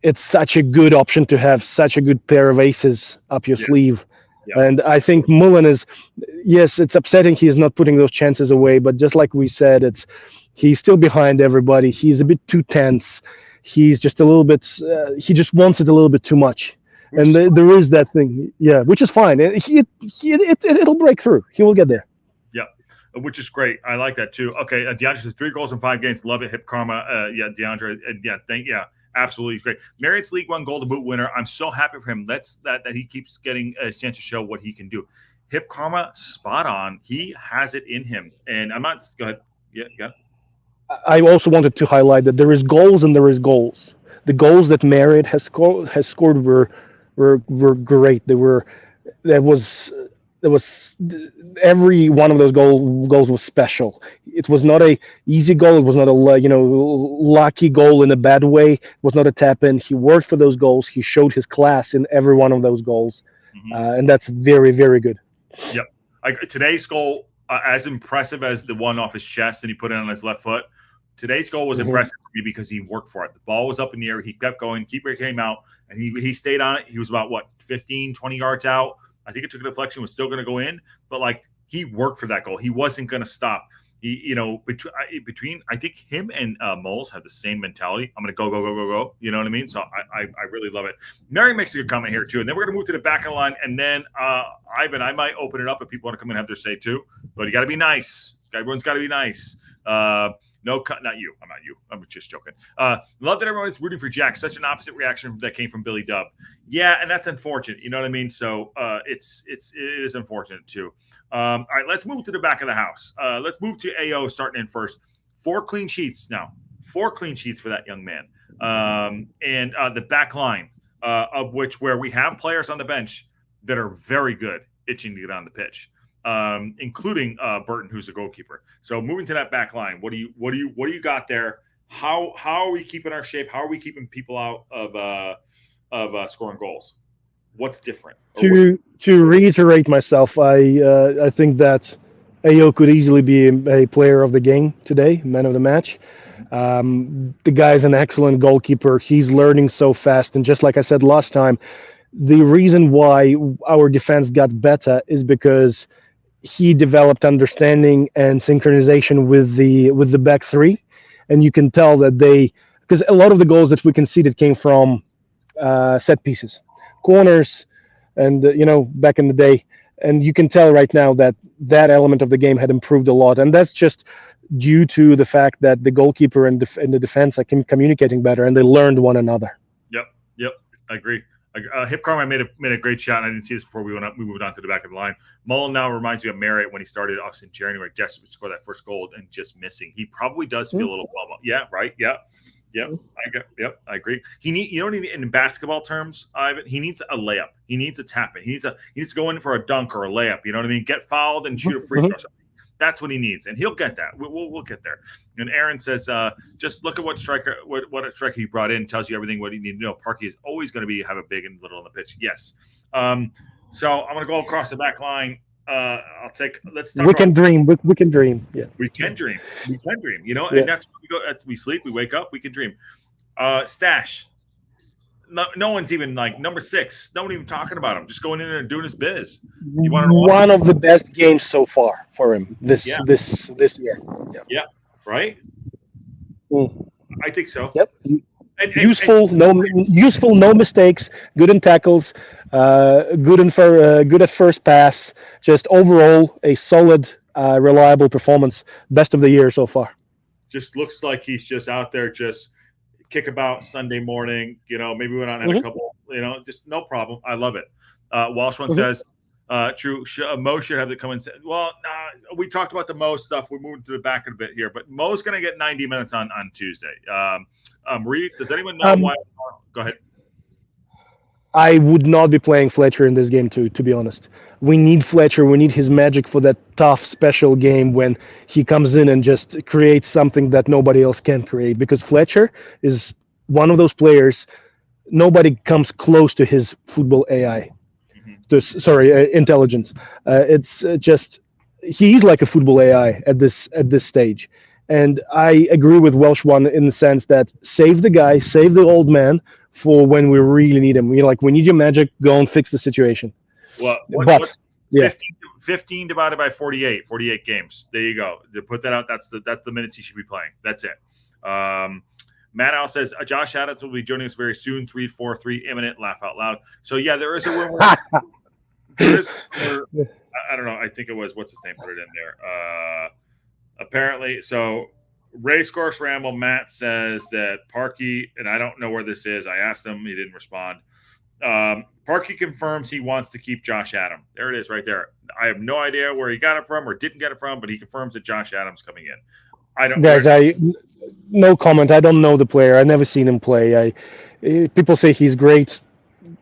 it's such a good option to have such a good pair of aces up your sleeve. Yeah. And I think Mullen it's upsetting he's not putting those chances away. But just like we said, he's still behind everybody. He's a bit too tense. He's just a little bit. He just wants it a little bit too much. And there is that thing, which is fine. It'll break through. He will get there. Yeah, which is great. I like that too. Okay, DeAndre says 3 goals in 5 games. Love it. Hip karma. DeAndre. Absolutely, he's great. Marriott's League One Golden Boot winner. I'm so happy for him. That he keeps getting a chance to show what he can do. Hip karma, spot on. He has it in him. And I'm not. Go ahead. Yeah. I also wanted to highlight that there is goals and there is goals. The goals that Marriott has scored were great. There was every one of those goals was special. It was not a easy goal. It was not a lucky goal in a bad way. It was not a tap in. He worked for those goals. He showed his class in every one of those goals, and that's very, very good. Yep. Today's goal, as impressive as the one off his chest and he put it on his left foot. Today's goal was impressive to me because he worked for it. The ball was up in the air. He kept going. Keeper came out, and he stayed on it. He was about, 15, 20 yards out. I think it took a deflection, was still going to go in. But, he worked for that goal. He wasn't going to stop. Between I think him and Moles have the same mentality. I'm going to go. You know what I mean? So I really love it. Mary makes a good comment here, too. And then we're going to move to the back of the line. And then, Ivan, I might open it up if people want to come and have their say, too. But you got to be nice. Everyone's got to be nice. No, not you. I'm not you. I'm just joking. Love that everyone is rooting for Jack. Such an opposite reaction that came from Billy Dub. Yeah, and that's unfortunate. You know what I mean? So it is unfortunate too. All right, let's move to the back of the house. Let's move to AO starting in first. 4 clean sheets now. 4 clean sheets for that young man. And the back line, of which where we have players on the bench that are very good, itching to get on the pitch. Including Burton, who's the goalkeeper. So moving to that back line, what do you got there? How are we keeping our shape? How are we keeping people out of scoring goals? What's different? To reiterate myself, I think that AO could easily be a player of the game today, man of the match. The guy's an excellent goalkeeper. He's learning so fast, and just like I said last time, the reason why our defense got better is because he developed understanding and synchronization with the back 3, and you can tell that because a lot of the goals that we conceded came from set pieces, corners, and back in the day. And you can tell right now that element of the game had improved a lot, and that's just due to the fact that the goalkeeper and the defense are communicating better, and they learned one another. Yep, I agree. Hip Karma made a great shot, and I didn't see this before we moved on to the back of the line. Mullen now reminds me of Marriott when he started us in January, desperate to score that first goal and just missing. He probably does feel a little bummed. Yeah, right. Yeah. I agree. You don't need in basketball terms, Ivan. He needs a layup. He needs a tap in. He needs to go in for a dunk or a layup. You know what I mean? Get fouled and shoot a free throw. That's what he needs, and he'll get that. We'll get there. And Aaron says, just look at what a striker he brought in. Tells you everything what you need to know. Parky is always going to have a big and little on the pitch. Yes. So I'm going to go across the back line. Let's talk. We can dream. We can dream. Yeah. We can dream. Yeah. And that's where we go. We sleep. We wake up. We can dream. Stash. No one's even like number 6. No one even talking about him. Just going in there and doing his biz. You want to know one of the best games so far for him this year. Yeah. Right. I think so. Yep. Useful, no mistakes. Good in tackles. Good at first pass. Just overall a solid, reliable performance. Best of the year so far. Just looks like he's just out there just kickabout Sunday morning, maybe went on and a couple, just no problem. I love it. Walsh one says, true, Mo should have to come and say, well, we talked about the Mo stuff. We're moving to the back a bit here, but Mo's going to get 90 minutes on Tuesday. Marie, does anyone know why? Go ahead. I would not be playing Fletcher in this game too, to be honest. We need Fletcher. We need his magic for that tough, special game when he comes in and just creates something that nobody else can create. Because Fletcher is one of those players, nobody comes close to his football AI. Intelligence. It's just, he's like a football AI at this stage. And I agree with Welsh one in the sense that save the guy, save the old man for when we really need him. We need your magic, go and fix the situation. Well, what's 15 divided by 48 games. There you go. To put that out, that's the minutes he should be playing. That's it. Matt Al says Josh Adams will be joining us very soon. 3-4-3 imminent. Laugh out loud. So yeah, there is a rumor. I don't know. I think it was what's his name put it in there. Apparently, so Racecourse Ramble. Matt says that Parky, and I don't know where this is. I asked him, he didn't respond. Parky confirms he wants to keep Josh Adams. There it is right there. I have no idea where he got it from or didn't get it from, but he confirms that Josh Adams coming in. No comment. I don't know the player. I've never seen him play. People say he's great.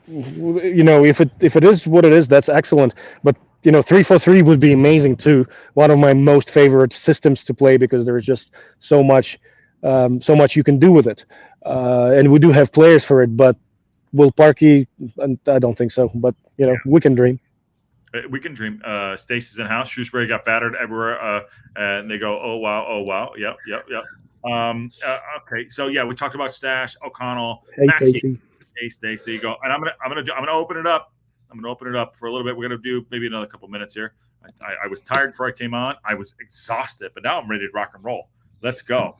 If it is what it is, that's excellent. But 3-4-3 would be amazing too. One of my most favorite systems to play because there's just so much you can do with it. And we do have players for it, but will Parky? I don't think so. But we can dream. We can dream. Stacey's in house. Shrewsbury got battered everywhere, and they go, "Oh wow, yep." Okay, so yeah, we talked about Stash, O'Connell, Maxie, Stacey. Go, and I'm gonna open it up. I'm gonna open it up for a little bit. We're gonna do maybe another couple minutes here. I was tired before I came on. I was exhausted, but now I'm ready to rock and roll. Let's go.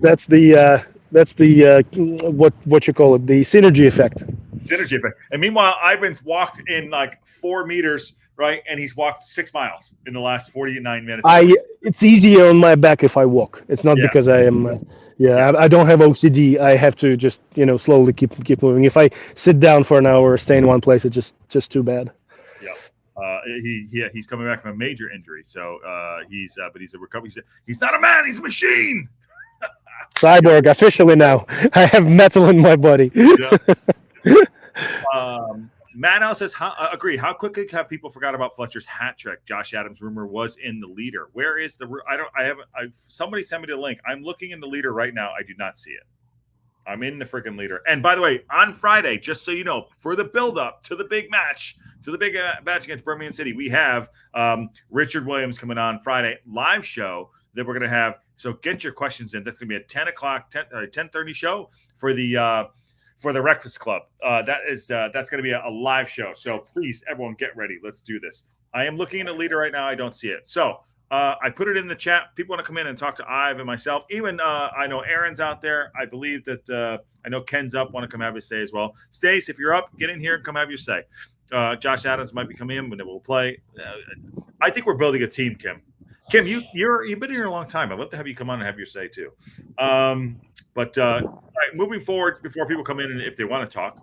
That's the what you call it, the synergy effect. And meanwhile, Ivan's walked in like 4 meters, right? And he's walked 6 miles in the last 49 minutes. It's easier on my back if I walk. It's not because I am. I don't have OCD. I have to just slowly keep moving. If I sit down for an hour or stay in one place, it's just too bad. He's coming back from a major injury, so he's a recovery. He's not a man. He's a machine. Cyborg officially now. I have metal in my body. Matt L says, agree. How quickly have people forgot about Fletcher's hat trick? Josh Adams rumor was in the leader. Where is the? Somebody sent me the link. I'm looking in the leader right now. I do not see it. I'm in the freaking leader. And by the way, on Friday, just so you know, for the build-up to the big match, against Birmingham City, we have Richard Williams coming on Friday, live show that we're going to have. So get your questions in. That's going to be a 10:30 show for the Breakfast Club. That's going to be a live show. So please, everyone, get ready. Let's do this. I am looking in the leader right now. I don't see it. So I put it in the chat. People want to come in and talk to Ive and myself. Even I know Aaron's out there. I believe that I know Ken's up. Want to come have his say as well. Stace, if you're up, get in here and come have your say. Josh Adams might be coming in, but we'll play. I think we're building a team, Kim. Kim, you've been here a long time. I'd love to have you come on and have your say too. But all right, moving forward, before people come in and if they want to talk.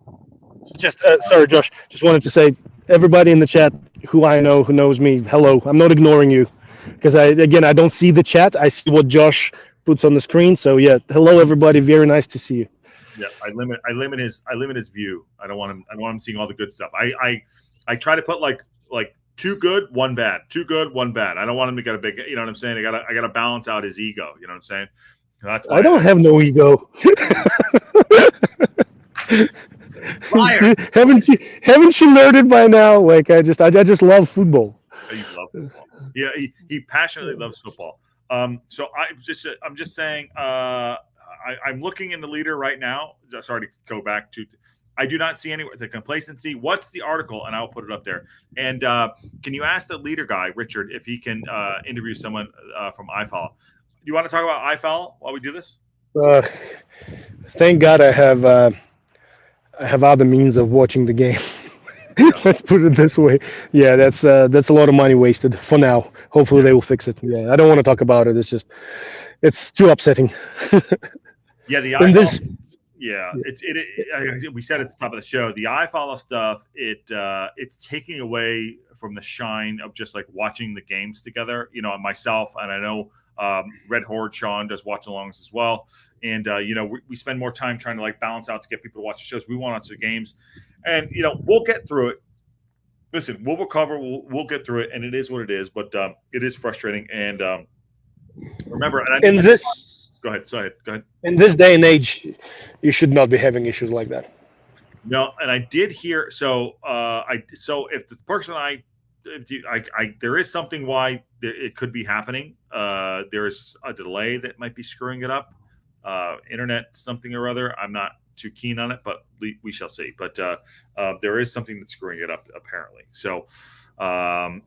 Just sorry, Josh. Just wanted to say, everybody in the chat who I know, who knows me, hello. I'm not ignoring you, because I don't see the chat. I see what Josh puts on the screen. So yeah, hello everybody. Very nice to see you. Yeah, I limit his view. I don't want him seeing all the good stuff. I try to put like 2 good, 1 bad, 2 good, 1 bad. I don't want him to get a big, you know what I'm saying? I gotta balance out his ego. You know what I'm saying? That's why I don't have no ego. Liar. Haven't you nerded by now? Like I just love football. You love football. Yeah, he passionately loves football. So I'm just saying. I'm looking in the leader right now. Sorry to go back to. I do not see any the complacency. What's the article? And I'll put it up there. And can you ask the leader guy, Richard, if he can interview someone from iFollow? Do you want to talk about iFollow while we do this? Thank God I have other means of watching the game. Let's put it this way. Yeah, that's a lot of money wasted for now. Hopefully they will fix it. Yeah, I don't want to talk about it. It's too upsetting. Yeah, the And iFollow. Yeah, we said at the top of the show, the iFollow stuff. It's taking away from the shine of just like watching the games together. You know, myself and I know Red Horde Sean does watch-alongs as well. And we spend more time trying to like balance out to get people to watch the shows. We want to watch the games, and we'll get through it. Listen, we'll recover. We'll get through it, and it is what it is. But it is frustrating. And remember, go ahead. Go ahead. In this day and age, you should not be having issues like that. No, and I did hear. So if the person there is something why it could be happening. There's a delay that might be screwing it up. Internet something or other. I'm not too keen on it, but we shall see. But there is something that's screwing it up apparently. So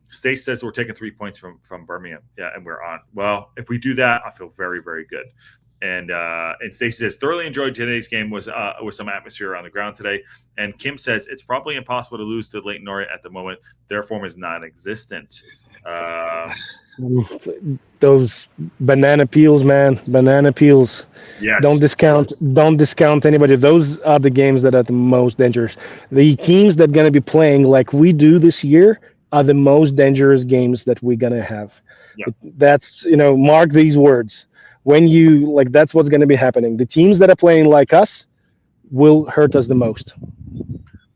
Stace says we're taking 3 points from Birmingham. Yeah, and we're on. Well, if we do that, I feel very, very good. And Stacey says thoroughly enjoyed today's game. Was some atmosphere on the ground today. And Kim says it's probably impossible to lose to Leyton Orient at the moment. Their form is non-existent. Those banana peels, man. Banana peels. Yes. Don't discount anybody. Those are the games that are the most dangerous. The teams that are gonna be playing like we do this year are the most dangerous games that we're gonna have. Yep. That's mark these words. When that's what's gonna be happening. The teams that are playing like us will hurt us the most.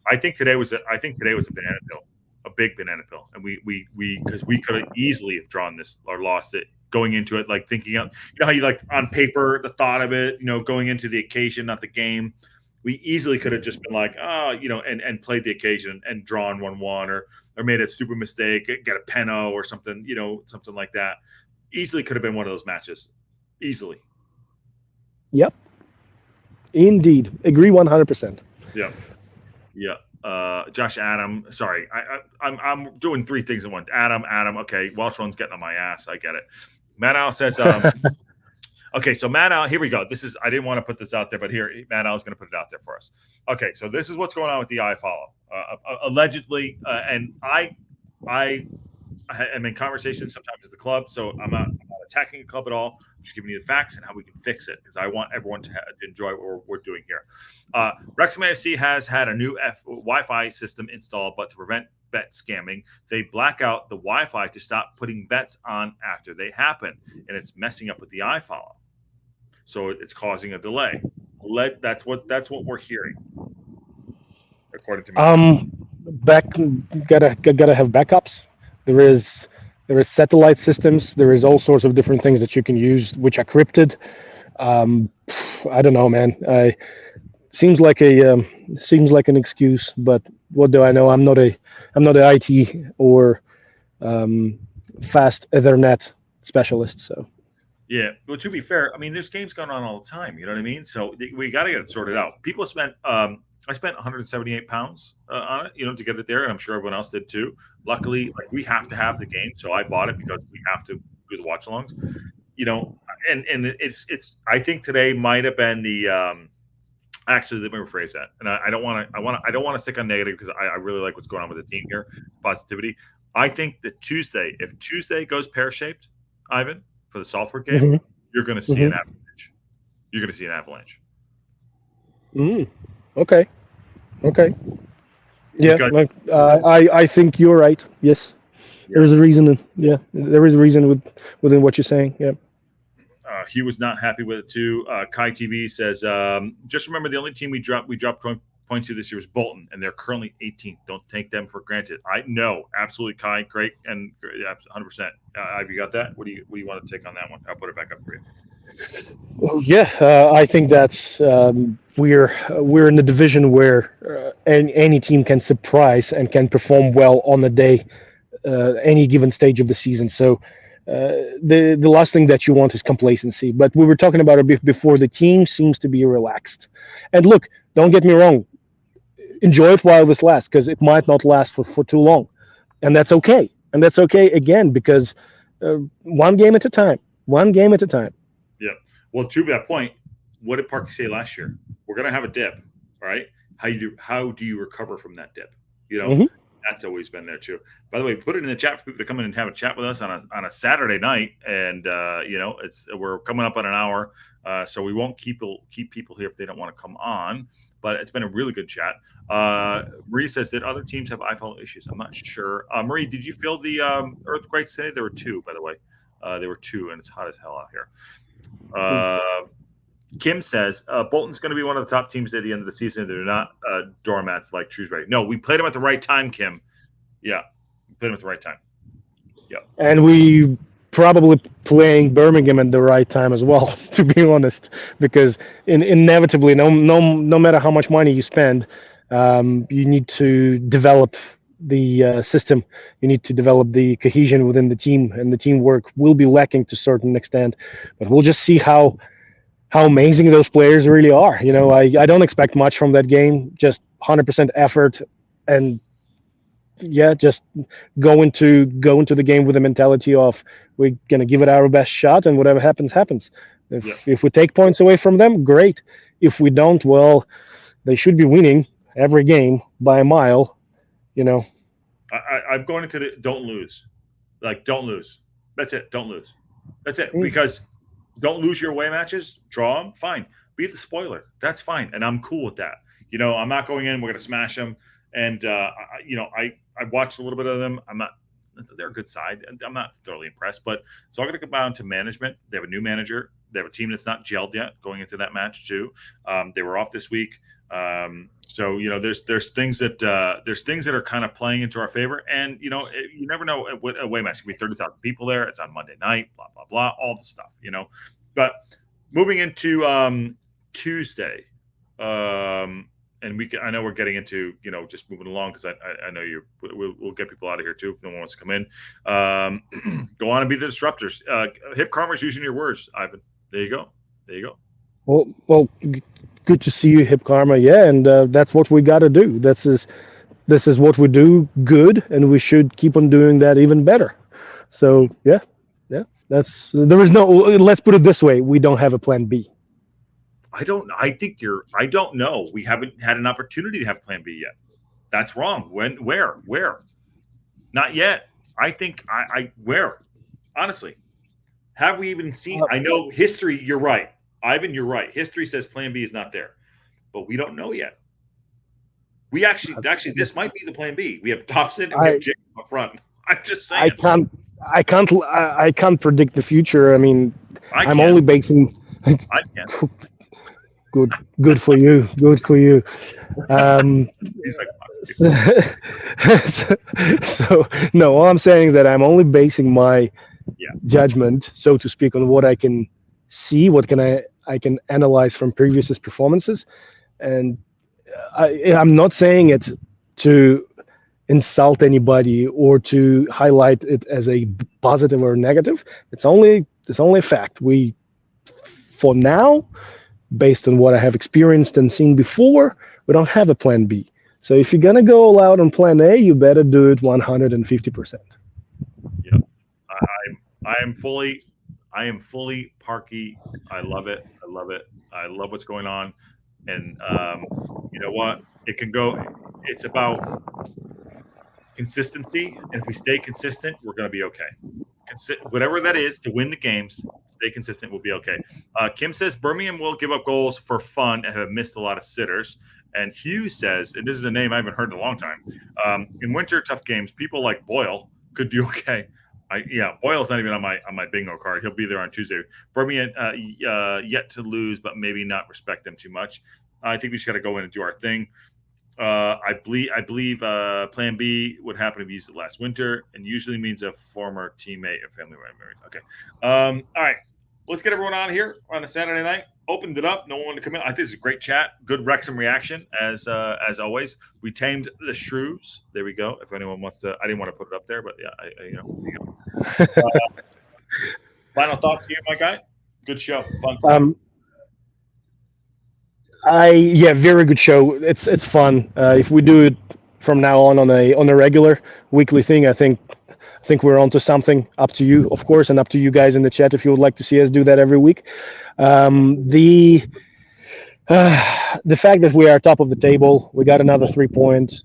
I think today was a banana peel. A big banana pill, and we because we could have easily have drawn this or lost it going into it, like thinking out. How you like on paper the thought of it, going into the occasion, not the game. We easily could have just been like, and played the occasion and drawn 1-1 or made a stupid mistake, get a penno or something, something like that. Easily could have been one of those matches, easily. Yep. Indeed, agree 100%. Yeah. Josh Adam, sorry, I'm doing 3 things at once. Adam, okay, Welsh one's getting on my ass. I get it. Matt Al says, okay, so Matt Al, here we go. I didn't want to put this out there, but here Matt Al is going to put it out there for us. Okay, so this is what's going on with the iFollow. Allegedly, and I am in conversations sometimes with the club, so I'm not attacking the club at all. I'm just giving you the facts and how we can fix it because I want everyone to enjoy what we're doing here. Wrexham AFC has had a new Wi-Fi system installed, but to prevent bet scamming, they black out the Wi-Fi to stop putting bets on after they happen, and it's messing up with the iFollow. So it's causing a delay. That's what we're hearing, according to me. Gotta have backups. There is satellite systems. There is all sorts of different things that you can use, which are encrypted. I don't know, man. Seems like an excuse, but what do I know? I'm not a IT or fast Ethernet specialist. So yeah, well, to be fair, I mean, there's games going on all the time. You know what I mean? So we got to get it sorted out. People spent. I spent 178 pounds on it, to get it there, and I'm sure everyone else did too. Luckily, like, we have to have the game, so I bought it because we have to do the watch-alongs. And it's. I think today might have been the. Actually, let me rephrase that. And I don't want to stick on negative because I really like what's going on with the team here. Positivity. I think that if Tuesday goes pear-shaped, Ivan, for the Salford game, you're going to see an avalanche. You're going to see an avalanche. Okay. Yeah, Because, I think you're right. Yes, there is a reason. Yeah, there is a reason within what you're saying. Yeah. Hugh was not happy with it too. Kai TV says, just remember the only team we dropped points to this year was Bolton, and they're currently 18th. Don't take them for granted. I know, absolutely, Kai, great, and 100%. Have you got that? What do you want to take on that one? I'll put it back up for you. Well, yeah, I think that's we're in the division where any team can surprise and can perform well on the day, any given stage of the season. So the last thing that you want is complacency. But we were talking about it before. The team seems to be relaxed. And look, don't get me wrong. Enjoy it while this lasts, because it might not last for too long, and that's okay. And that's okay again, because one game at a time. Yeah. Well, to that point, what did Parky say last year? We're going to have a dip, right? How do you recover from that dip? That's always been there too. By the way, put it in the chat for people to come in and have a chat with us on a Saturday night, and we're coming up on an hour, so we won't keep people here if they don't want to come on. But it's been a really good chat. Marie says, did other teams have EFL issues? I'm not sure. Marie, did you feel the earthquakes today? There were 2, by the way. There were 2, and it's hot as hell out here. Kim says, Bolton's going to be one of the top teams at the end of the season. They're not doormats like Shrewsbury. No, we played them at the right time, Kim. Yeah, we played them at the right time. Yeah. And we probably playing Birmingham at the right time as well, to be honest, because inevitably, no matter how much money you spend, you need to develop the system. You need to develop the cohesion within the team, and the teamwork will be lacking to a certain extent. But we'll just see how amazing those players really are. I don't expect much from that game. Just 100% effort, and just go into the game with the mentality of we're gonna give it our best shot, and whatever happens. If we take points away from them, great. If we don't, well, they should be winning every game by a mile. I'm going into the don't lose. Like, don't lose. That's it. Don't lose. That's it. Because don't lose your away matches. Draw them. Fine. Be the spoiler. That's fine. And I'm cool with that. I'm not going in. We're going to smash them. And, I watched a little bit of them. They're a good side. I'm not thoroughly impressed. But it's all going to come down to management. They have a new manager. They have a team that's not gelled yet going into that match too. They were off this week. So there's things that are kind of playing into our favor, and you never know what away match. It could be 30,000 people there. It's on Monday night. Blah blah blah. All the stuff. But moving into Tuesday, and I know we're getting into just moving along because I know we'll get people out of here too if no one wants to come in. Go on and be the disruptors. Hip Karma's using your words, Ivan. There you go. Well, good to see you, Hip Karma. Yeah, and that's what we got to do. This is what we do good, and we should keep on doing that even better. So yeah. There is no. Let's put it this way: we don't have a plan B. I don't know. We haven't had an opportunity to have plan B yet. That's wrong. When? Where? Not yet. I think where? Honestly, have we even seen? I know history. You're right, Ivan. You're right. History says plan B is not there, but we don't know yet. We actually, this might be the plan B. We have Dobson and we have Jacob up front. I'm just saying. I can't predict the future. I mean, I'm only basing. I can. Good for you. Good for you. He's like, so no, all I'm saying is that I'm only basing my judgment, so to speak, on what I can see, what I can analyze from previous performances, and I'm not saying it to insult anybody or to highlight it as a positive or negative. It's only a fact. We, for now, based on what I have experienced and seen before, We don't have a plan B. So if you're gonna go all out on plan A, you better do it 150%. Yeah, I am fully Parky. I love it. I love it. I love what's going on, and you know what? It can go. It's about consistency, and if we stay consistent, we're going to be okay. Whatever that is to win the games, stay consistent. We'll be okay. Kim says Birmingham will give up goals for fun and have missed a lot of sitters. And Hugh says, and this is a name I haven't heard in a long time. In winter tough games, people like Boyle could do okay. Boyle's not even on my bingo card. He'll be there on Tuesday. Birmingham yet to lose, but maybe not respect them too much. I think we just got to go in and do our thing. I believe Plan B would happen if we used it last winter, and usually means a former teammate or family member. Okay. All right. Let's get everyone on here on a Saturday night. Opened it up. No one to come in. I think this is a great chat. Good Wrexham reaction as always. We tamed the shrews. There we go. If anyone wants to, I didn't want to put it up there, but yeah, final thoughts here, my guy. Good show. Fun time. Very good show. It's fun. If we do it from now on a regular weekly thing, I think we're onto something. Up to you, of course, and up to you guys in the chat if you would like to see us do that every week. The fact that we are top of the table, we got another 3 points.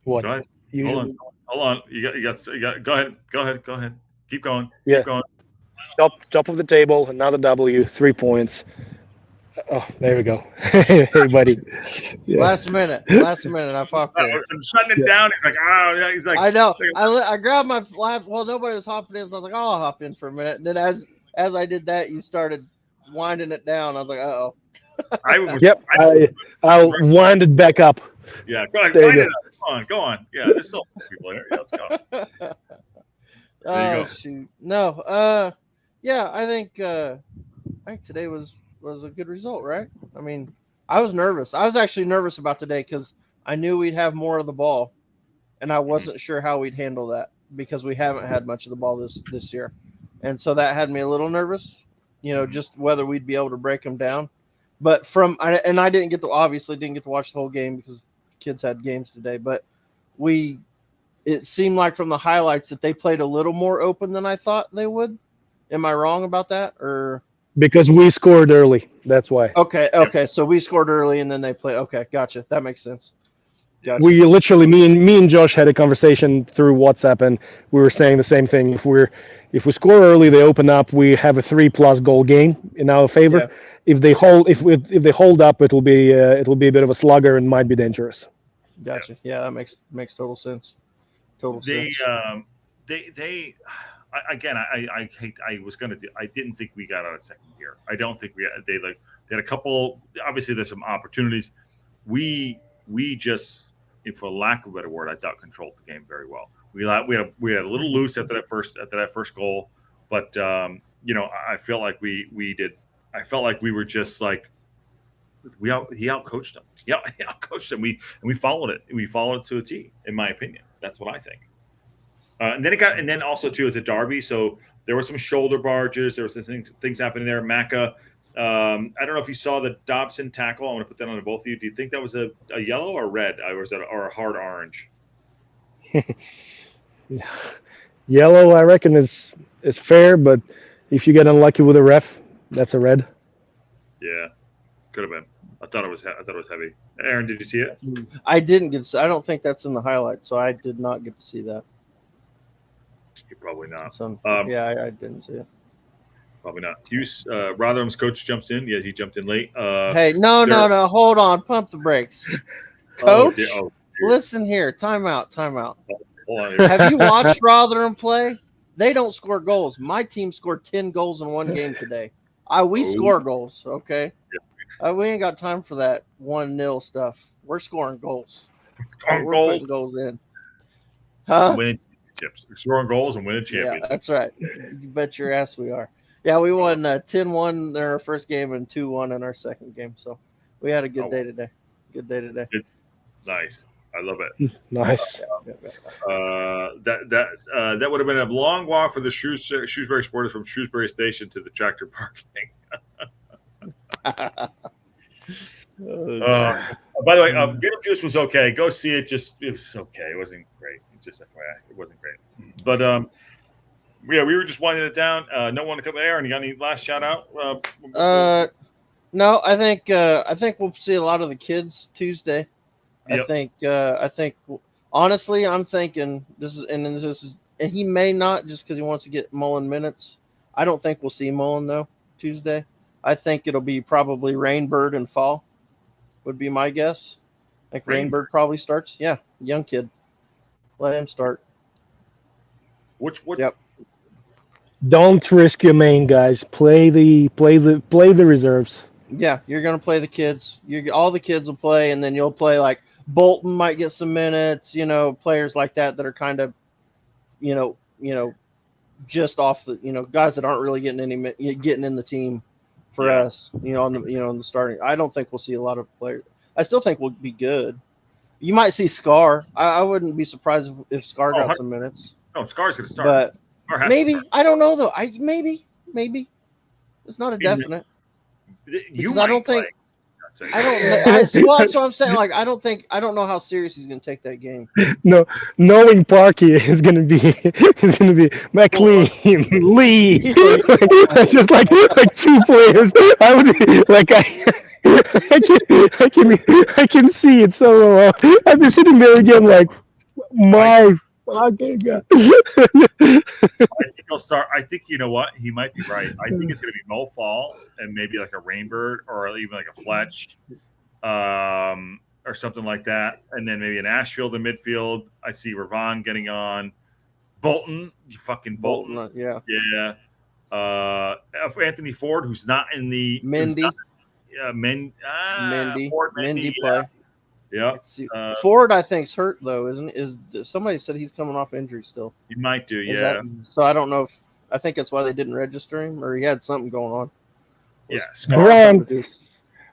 What? Go ahead. Hold on. You got. Go ahead. Keep going. Yeah. Keep going. Top of the table, another W, 3 points. Oh, there we go. Hey, buddy. Yeah. Last minute, I popped in. I'm shutting it down. He's like, oh, he's like. I know. I grabbed my lap. Well, nobody was hopping in, so I was like, oh, I'll hop in for a minute. And then as I did that, you started winding it down. I was like, uh-oh. I'll wind it back up. Yeah, go ahead. Wind it up. Go on. Yeah, there's still people here. Yeah, let's go. There you go. Shoot. No. Yeah, I think today was a good result, right? I mean, I was nervous. I was actually nervous about today because I knew we'd have more of the ball, and I wasn't sure how we'd handle that because we haven't had much of the ball this year, and so that had me a little nervous. Just whether we'd be able to break them down. But I didn't get to watch the whole game because kids had games today. But it seemed like from the highlights that they played a little more open than I thought they would. Am I wrong about that? Or because we scored early, that's why. Okay. So we scored early and then they played. Okay, gotcha. That makes sense. Gotcha. We literally, me and Josh had a conversation through WhatsApp, and we were saying the same thing. If we score early, they open up. We have a 3+ goal game in our favor. Yeah. If they hold up, it'll be a bit of a slugger and might be dangerous. Gotcha. Yeah, that makes total sense. I didn't think we got out of second gear. I don't think they had a couple. Obviously, there's some opportunities. We just, for lack of a better word, I thought controlled the game very well. We had a little loose after that first goal, but I feel like we did. I felt like we were just like he outcoached them. Yeah, he outcoached them. We followed it. We followed it to a T, in my opinion. That's what I think. And then also too, it's a derby, so there were some shoulder barges. There was things happening there. Macca, I don't know if you saw the Dobson tackle. I want to put that on to both of you. Do you think that was a yellow or red, or a hard orange? Yellow, I reckon, is fair, but if you get unlucky with a ref, that's a red. Yeah, could have been. I thought it was heavy. Aaron, did you see it? I didn't get. I don't think that's in the highlights, so I did not get to see that. You're probably not. I didn't see it. Probably not. Hughes, Rotherham's coach jumps in. Yeah, he jumped in late. Hey, no. Hold on. Pump the brakes. Coach, listen here. Time out. Hold on here. Have you watched Rotherham play? They don't score goals. My team scored 10 goals in one game today. We score goals, okay? Yeah. We ain't got time for that 1-0 stuff. We're scoring goals. We're putting goals in. Huh? Winning championships. We're scoring goals and winning championships. Yeah, that's right. You bet your ass we are. Yeah, we won 10-1 in our first game and 2-1 in our second game. So we had a good day today. Nice. I love it. Nice. That would have been a long walk for the Shrewsbury supporters from Shrewsbury Station to the tractor parking. By the way, Beetlejuice was okay. Go see it. It was okay. It wasn't great. Just FYI, it wasn't great. But yeah, we were just winding it down. No one to come there. And you got any last shout out? No, I think we'll see a lot of the kids Tuesday. Yep. I think honestly, I'm thinking this is, and he may not just because he wants to get Mullen minutes. I don't think we'll see Mullen though Tuesday. I think it'll be probably Rainbird and Fall would be my guess. I think Rainbird probably starts. Yeah, young kid. Let him start. Yep. Don't risk your main guys. Play the reserves. Yeah, you're gonna play the kids. All the kids will play, and then you'll play like Bolton might get some minutes. Players like that are kind of, just off the, guys that aren't really getting in the team for us. On the starting. I don't think we'll see a lot of players. I still think we'll be good. You might see Scar. I wouldn't be surprised if Scar got some minutes. No, Scar's gonna start. But maybe I don't know though. Maybe it's not a definite. I don't think. I don't. That's what I'm saying. Like I don't know how serious he's going to take that game. No, knowing Parky is going to be McLean, Lee. That's just like two players. I would I can see it so well. I've been sitting there again like my fucking God. I think he'll start. I think you know what? He might be right. I think it's going to be Mo Fall and maybe like a Rainbird or even like a Fletch, or something like that, and then maybe an Ashfield in midfield. I see Ravon getting on. Bolton, you fucking Bolton. Yeah. Anthony Ford, who's not in the Mendy. Mendy play. Yeah. Ford, I think, is hurt though, isn't it? Is somebody said he's coming off injury still? He might do, So I don't know if I think that's why they didn't register him, or he had something going on.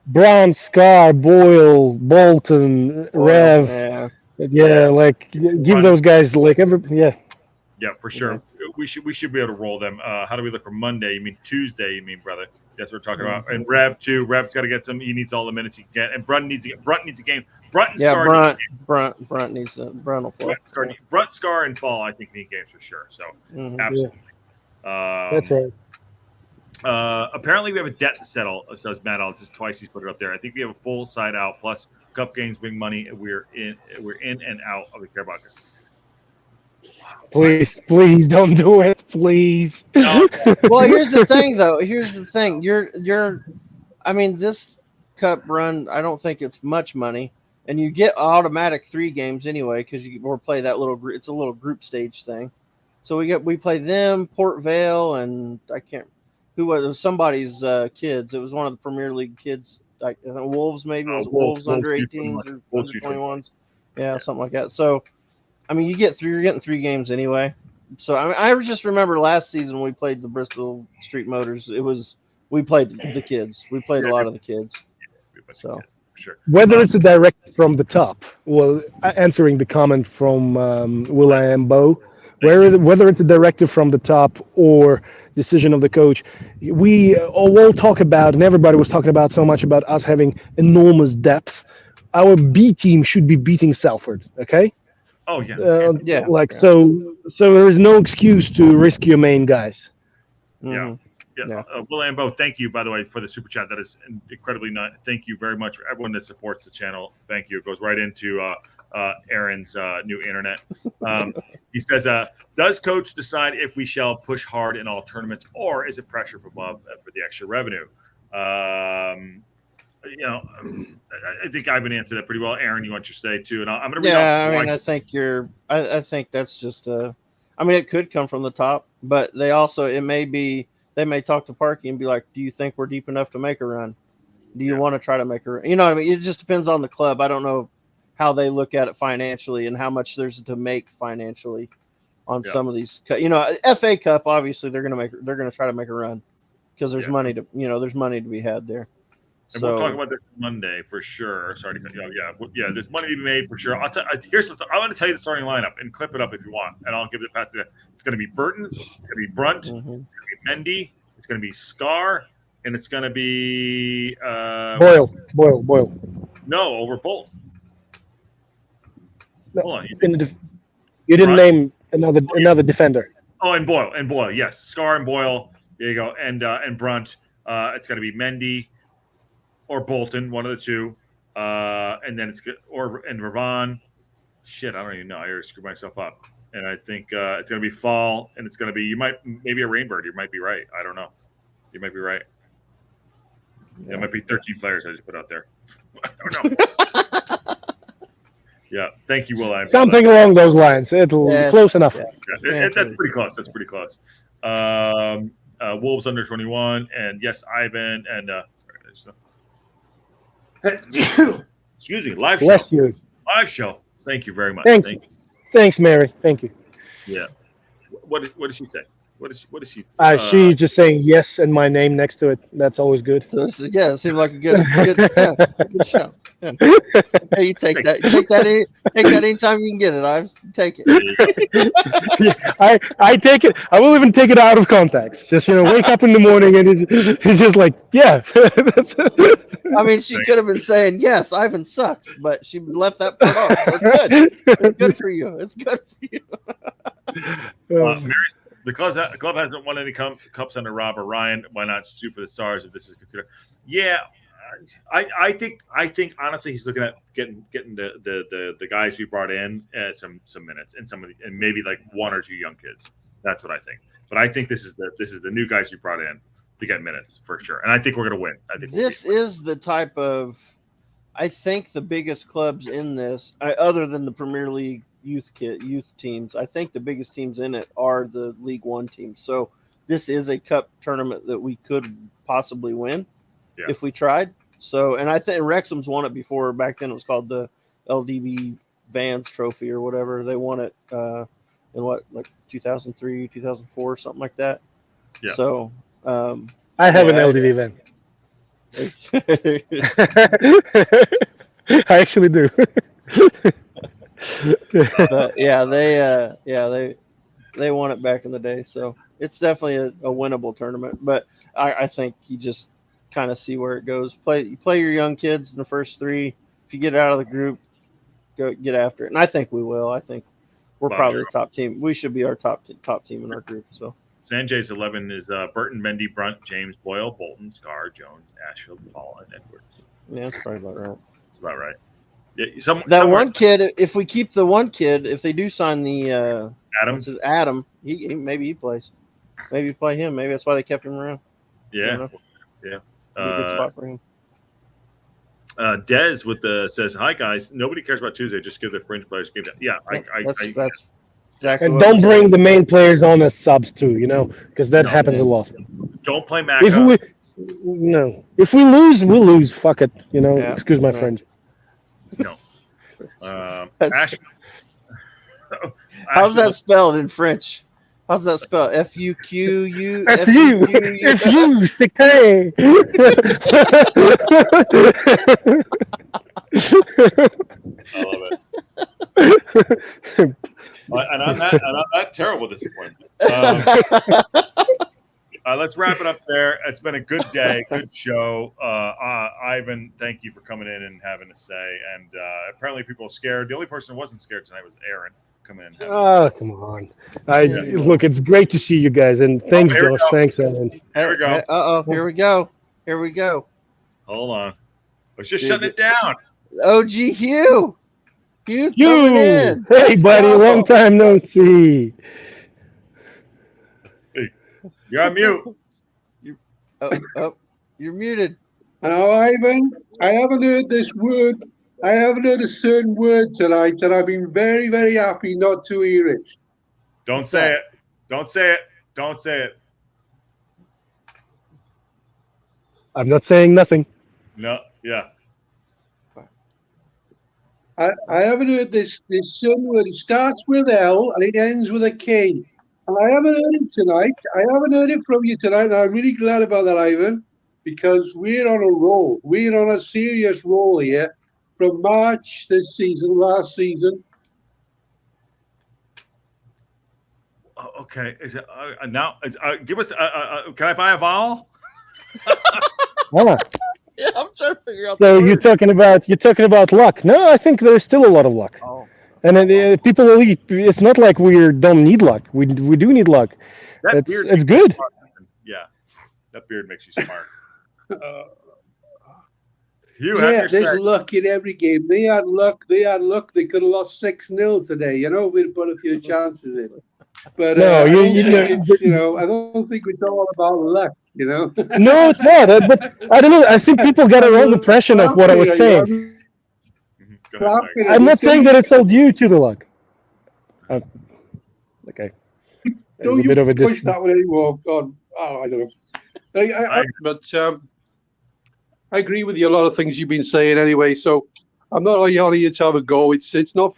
Brown, Scar, Boyle, Bolton, Rev. Like give those guys Yeah, for sure. We should be able to roll them. How do we look for Monday? You mean Tuesday? You mean, brother? That's what we're talking about. And Rev too. Rev's got to get some. He needs all the minutes he can get. And Brunt needs a game. Brunt and Scar. Brunt needs a Brunt will play. Brunt, Scar, and Fall. I think need games for sure. So absolutely. That's right. Apparently we have a debt to settle. Says Matt Ellis. This is twice he's put it up there. I think we have a full side out plus cup games, big money. We're in and out of the Carabao. Please don't do it, please. No. Well, here's the thing, though. I mean, this cup run, I don't think it's much money, and you get automatic 3 games anyway because we'll play that little. It's a little group stage thing. So we play them, Port Vale, and who was it? Was somebody's kids. It was one of the Premier League kids, like Wolves maybe. It was Wolves under 18s or under 21s. Yeah, something like that. So. I mean, you're getting 3 games anyway. So I just remember last season when we played the Bristol Street Motors. We played the kids. We played a lot of the kids. So sure. Whether it's a direct from the top, well, answering the comment from Will.i.am Bo, whether it's a directive from the top or decision of the coach, we all talk about, and everybody was talking about so much about us having enormous depth. Our B team should be beating Salford. Okay. Oh yeah, So there is no excuse to risk your main guys. Yeah. Will.i.am Bo, thank you by the way for the super chat. That is incredibly nice. Thank you very much for everyone that supports the channel. Thank you. It goes right into Aaron's new internet. He says, "Does coach decide if we shall push hard in all tournaments, or is it pressure from above for the extra revenue?" I think Ivan answered that pretty well. Aaron, you want your say too, and I'm going to read out. I think I think that's just it could come from the top, but they may talk to Parky and be like, "Do you think we're deep enough to make a run? Do you want to try to make a run?" You know what I mean? It just depends on the club. I don't know how they look at it financially and how much there's to make financially on some of these. FA Cup, obviously they're going to try to make a run because there's money to there's money to be had there. And we'll talk about this Monday for sure. Sorry to cut you off. Yeah, there's money to be made for sure. I'm going to tell you the starting lineup and clip it up if you want, and I'll give it past it. It's going to be Burton. It's going to be Brunt. It's going to be Mendy. It's going to be Scar. and it's going to be Boyle. No, over Bolton. No, Hold on. you didn't Brunt? name another defender. Oh, and Boyle. Yes, Scar and Boyle. There you go. And Brunt. It's going to be Mendy or Bolton, one of the two. And then and Ravon. Shit, I don't even know. I already screwed myself up. And I think it's going to be Fall, and it's going to be maybe a Rainbird. You might be right. I don't know. You might be right. Yeah. It might be 13 players I just put out there. I don't know. Yeah. Thank you, Will. Something along those lines. Close enough. Yeah. That's pretty close. Wolves under 21, and yes, Ivan, and excuse me, live show. Thank you very much. Thanks, Mary. Thank you. Yeah. What did she say? What is she? She's just saying yes and my name next to it. That's always good. So it seemed like a good show. Yeah. Hey, you take that. Take that anytime you can get it. I take it. Yeah, I take it. I will even take it out of context. Just wake up in the morning and it's just like, yeah. I mean, she could have been saying yes, Ivan sucks, but she left that part off. So it's good. It's good for you. It's good for you. The club hasn't won any cups under Rob or Ryan. Why not shoot for the stars if this is considered? Yeah, I think honestly he's looking at getting the guys we brought in some minutes and maybe like one or two young kids. That's what I think. But I think this is the new guys we brought in to get minutes for sure. And I think we're going to win. I think this is the type of. I think the biggest clubs in this, other than the Premier League youth teams, I think the biggest teams in it are the League One teams. So this is a cup tournament that we could possibly win if we tried. So, and I think Wrexham's won it before. Back then it was called the LDB Vans Trophy or whatever. They won it in 2003, 2004, something like that. Yeah. So I have an LDB van. I actually do. But they won it back in the day, so it's definitely a winnable tournament. But I think you just kind of see where it goes. Play your young kids in the first three. If you get out of the group, go get after it, and I think we will. I think we're probably the top team. We should be our top team in our group. So Sanjay's 11 is Burton, Mendy, Brunt, James, Boyle, Bolton, Scar, Jones, Ashfield, Fall, and Edwards. Yeah, that's probably about right. That's about right. Yeah, one kid. If we keep the one kid, if they do sign the Adam, maybe he plays. Maybe play him. Maybe that's why they kept him around. Yeah. Good spot for him. Dez says, "Hi guys, nobody cares about Tuesday. Just give the fringe players game." Yeah, that's exactly. And don't bring the main players on as subs too, because that happens a lot. Don't play Mac. If we lose, we'll lose. Fuck it, Excuse my French. No. How's that spelled in French? How's that spelled? F-U-Q-U? F-U, c'était. I love it. And I'm not terrible disappointed. Let's wrap it up there. It's been a good day, good show. Ivan, thank you for coming in and having a say. And apparently people are scared. The only person who wasn't scared tonight was Aaron coming in. Oh, come on. Look, it's great to see you guys. And thanks, Josh. Thanks, Aaron. Here we go. Here we go. Hold on. I was just shutting it down. OG Hugh. Hugh's coming in. Hey, buddy. Long time no see. You're on mute. You're muted. Hello, Ivan. I haven't heard this word. I haven't heard a certain word tonight, and I've been very, very happy not to hear it. Don't say it. Don't say it. Don't say it. I'm not saying nothing. No. Yeah. I haven't heard this certain word. It starts with L and it ends with a K. And I haven't heard it tonight. I haven't heard it from you tonight. And I'm really glad about that, Ivan, because we're on a roll. We're on a serious roll here from March this season, last season. Okay. Is it now? Give us. Can I buy a vowel? Ah, Yeah, I'm trying to figure out. so the you're talking about luck. No, I think there's still a lot of luck. Oh, And people, it's not like we don't need luck. We do need luck. That It's beard it's makes you good. smart. Yeah, that beard makes you smart. You have Yeah, your there's say. luck in every game. They had luck. They could have lost 6-0 today. We'd put a few chances in. But No, I don't you think know, it's, I don't think it's all about luck, no, it's not. But I don't know. I think people get a wrong impression of what I was saying. Go ahead, Mike. I'm not saying that it's all due to the luck. Okay. Don't a bit you of a push that one anymore. God, I don't know. But I agree with you a lot of things you've been saying anyway. So I'm not on here to have a go. It's not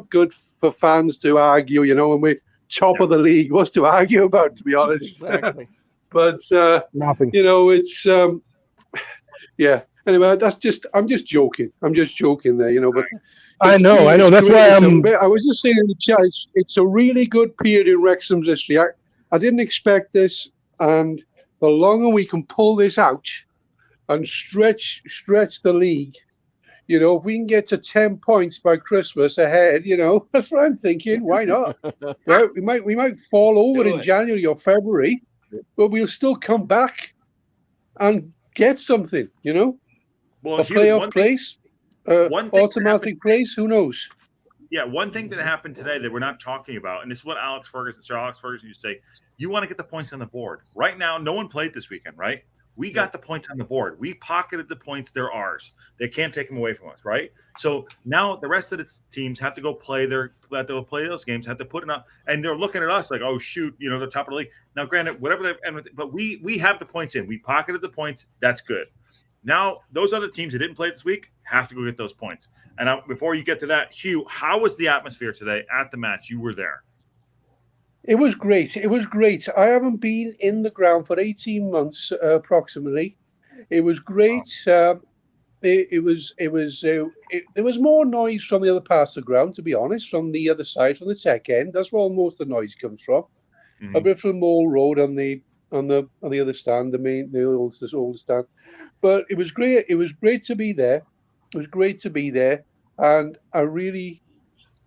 good for fans to argue. When we're top of the league, what's to argue about? To be honest, exactly. but Nothing. it's yeah. Anyway, I'm just joking. I'm just joking there. But I know. it's That's great. why I was just saying in the chat, it's a really good period in Wrexham's history. I didn't expect this, and the longer we can pull this out and stretch the league, if we can get to 10 points by Christmas ahead, that's what I'm thinking. Why not? Right? We might fall over in January or February, but we'll still come back and get something. Well, A playoff place, automatic place. Who knows? Yeah, one thing that happened today that we're not talking about, and this is what Sir Alex Ferguson used to say, you want to get the points on the board. Right now, no one played this weekend, right? We got the points on the board. We pocketed the points. They're ours. They can't take them away from us, right? So now the rest of the teams have to go play those games, have to put it up, and they're looking at us like, oh, shoot, the top of the league. Now, granted, but we have the points in. We pocketed the points. That's good. Now, those other teams that didn't play this week have to go get those points. And before you get to that, Hugh, how was the atmosphere today at the match? You were there. It was great. I haven't been in the ground for 18 months approximately. It was great. There was more noise from the other parts of the ground, to be honest, from the other side, from the tech end. That's where most of the noise comes from. Mm-hmm. A bit from Mole Road on the other stand, the old stand. But it was great. It was great to be there. And I really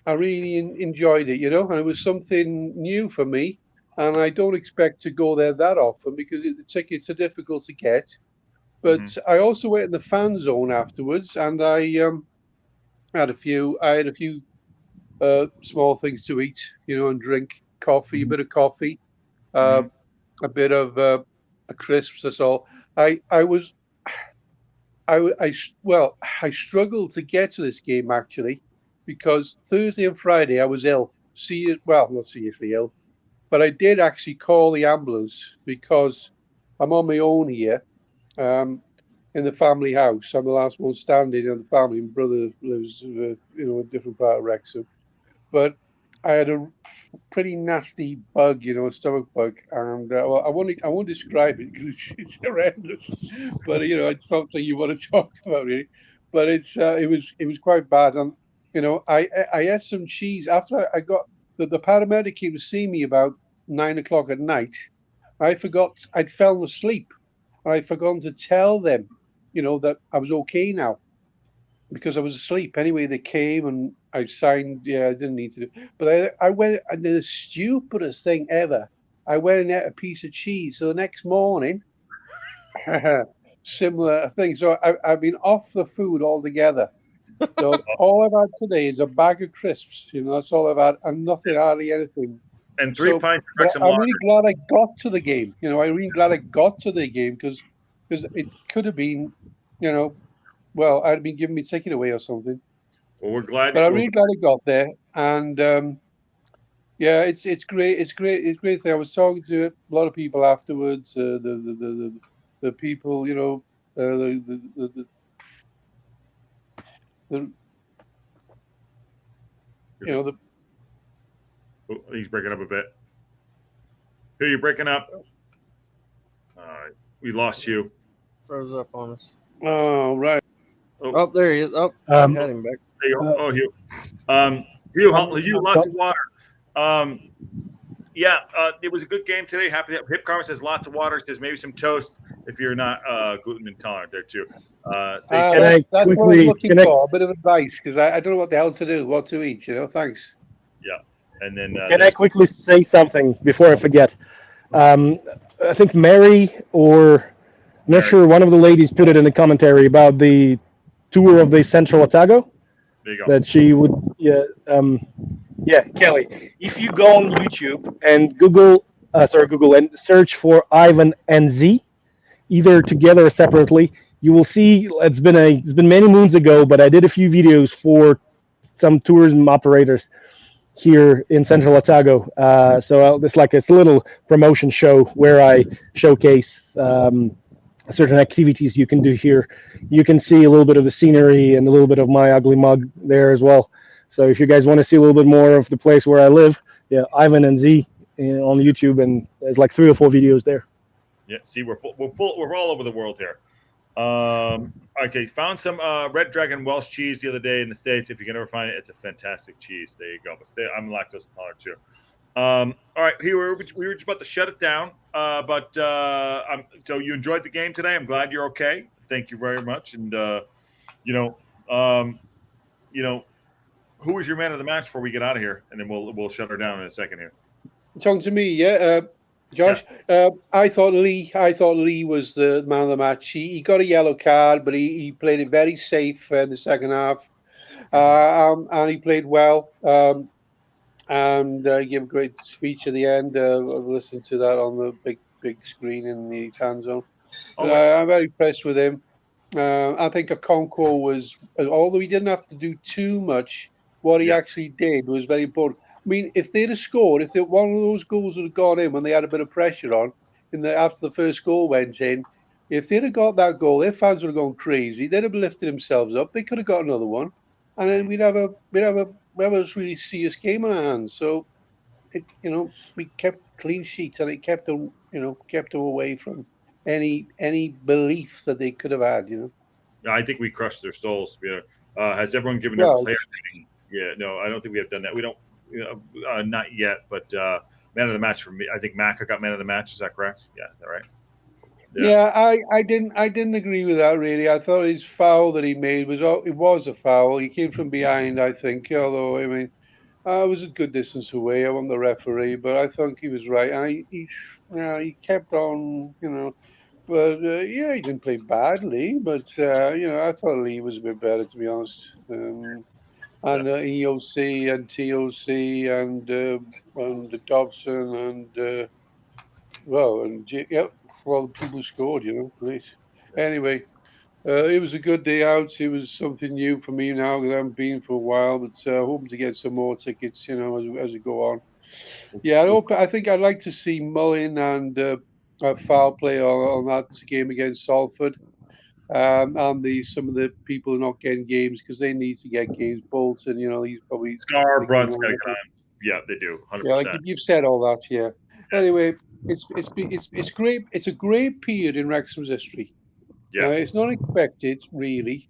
enjoyed it, and it was something new for me. And I don't expect to go there that often because the tickets are difficult to get. But I also went in the fan zone afterwards, and I had a few small things to eat, and drink coffee, a bit of coffee, a bit of a crisps. That's all. I struggled to get to this game actually, because Thursday and Friday I was ill. Not seriously ill, but I did actually call the ambulance because I'm on my own here, in the family house. I'm the last one standing in the family. My brother lives, a different part of Wrexham, but I had a pretty nasty bug, a stomach bug, and I won't describe it because it's horrendous. But it's something you want to talk about, really. But it was quite bad, and I had some cheese after I got the paramedic came to see me about 9 o'clock at night. I forgot I'd fallen asleep. I'd forgotten to tell them, that I was okay now, because I was asleep. Anyway, they came and I signed. Yeah, I didn't need to do. But I went and did the stupidest thing ever. I went and ate a piece of cheese. So the next morning, similar thing. So I've been off the food altogether. So all I've had today is a bag of crisps. That's all I've had, and hardly anything. And 3 pints of Wrexham I'm water. really glad I got to the game. I'm really glad I got to the game because it could have been, well, I'd been giving me ticket away or something. Well, we're glad. But I'm really glad I got there, and yeah, it's great. It's great thing. I was talking to a lot of people afterwards. The people, Oh, he's breaking up a bit. Who are you breaking up? We lost you. Froze up on us. Oh, right. Oh, there he is. Oh, I had him back. There you go. Hugh. Hugh, lots of water. Yeah, it was a good game today. Happy that Hip Karma says lots of water. Says maybe some toast if you're not gluten intolerant there too. Say Can I that's what I was quickly looking can I for. A bit of advice because I don't know what the hell to do, what to eat. Thanks. yeah, and then can I quickly say something before I forget? Um, I think Mary or I'm not Mary. sure, one of the ladies put it in the commentary about the tour of the Central Otago There you go. that she would. Yeah, Kelly. If you go on YouTube and Google and search for Ivan and Z, either together or separately, you will see it's been many moons ago, but I did a few videos for some tourism operators here in Central Otago. So it's a little promotion show where I showcase certain activities you can do here. You can see a little bit of the scenery and a little bit of my ugly mug there as well. So if you guys want to see a little bit more of the place where I live, yeah, Ivan and Z on YouTube, and there's like 3 or 4 videos there. Yeah, see, we're all over the world here. Okay, found some Red Dragon Welsh cheese the other day in the States. If you can ever find it, it's a fantastic cheese. There you go. But I'm lactose intolerant too. All right, here we were just about to shut it down. So you enjoyed the game today. I'm glad you're okay. Thank you very much. And who was your man of the match before we get out of here? And then we'll shut her down in a second here. Talking to me, yeah. Josh, I thought Lee was the man of the match. He got a yellow card, but he played it very safe in the second half, and he played well. And gave a great speech at the end. I've listened to that on the big screen in the fan zone. I'm very impressed with him. I think Okonkwo was, although he didn't have to do too much, what he actually did was very important. I mean, if they'd have scored, if one of those goals would have gone in when they had a bit of pressure on, after the first goal went in, if they'd have got that goal, their fans would have gone crazy. They'd have lifted themselves up. They could have got another one, and then we'd have a really serious game on our hands. So, we kept clean sheets, and it kept them away from any belief that they could have had. I think we crushed their souls. Has everyone given their player rating? Yeah, no, I don't think we have done that. We don't. Not yet, but man of the match for me. I think Maka got man of the match. Is that correct? Yeah, is that right? Yeah, I didn't agree with that really. I thought his foul that he made was a foul. He came from behind, I think. Although I mean, I was a good distance away. I wasn't the referee, but I think he was right. He kept on, But he didn't play badly. But I thought Lee was a bit better, to be honest. And EOC and TOC and the Dobson and people scored, great. Anyway, it was a good day out. It was something new for me now because I haven't been for a while, but hoping to get some more tickets, as we go on. Yeah, I think I'd like to see Mullin and foul play on that game against Salford. And some of the people are not getting games because they need to get games. Bolton, he's probably Scarborough. Yeah, they do. 100%. Yeah, like you've said all that. Yeah. Anyway, it's great. It's a great period in Wrexham's history. Yeah, it's not expected really.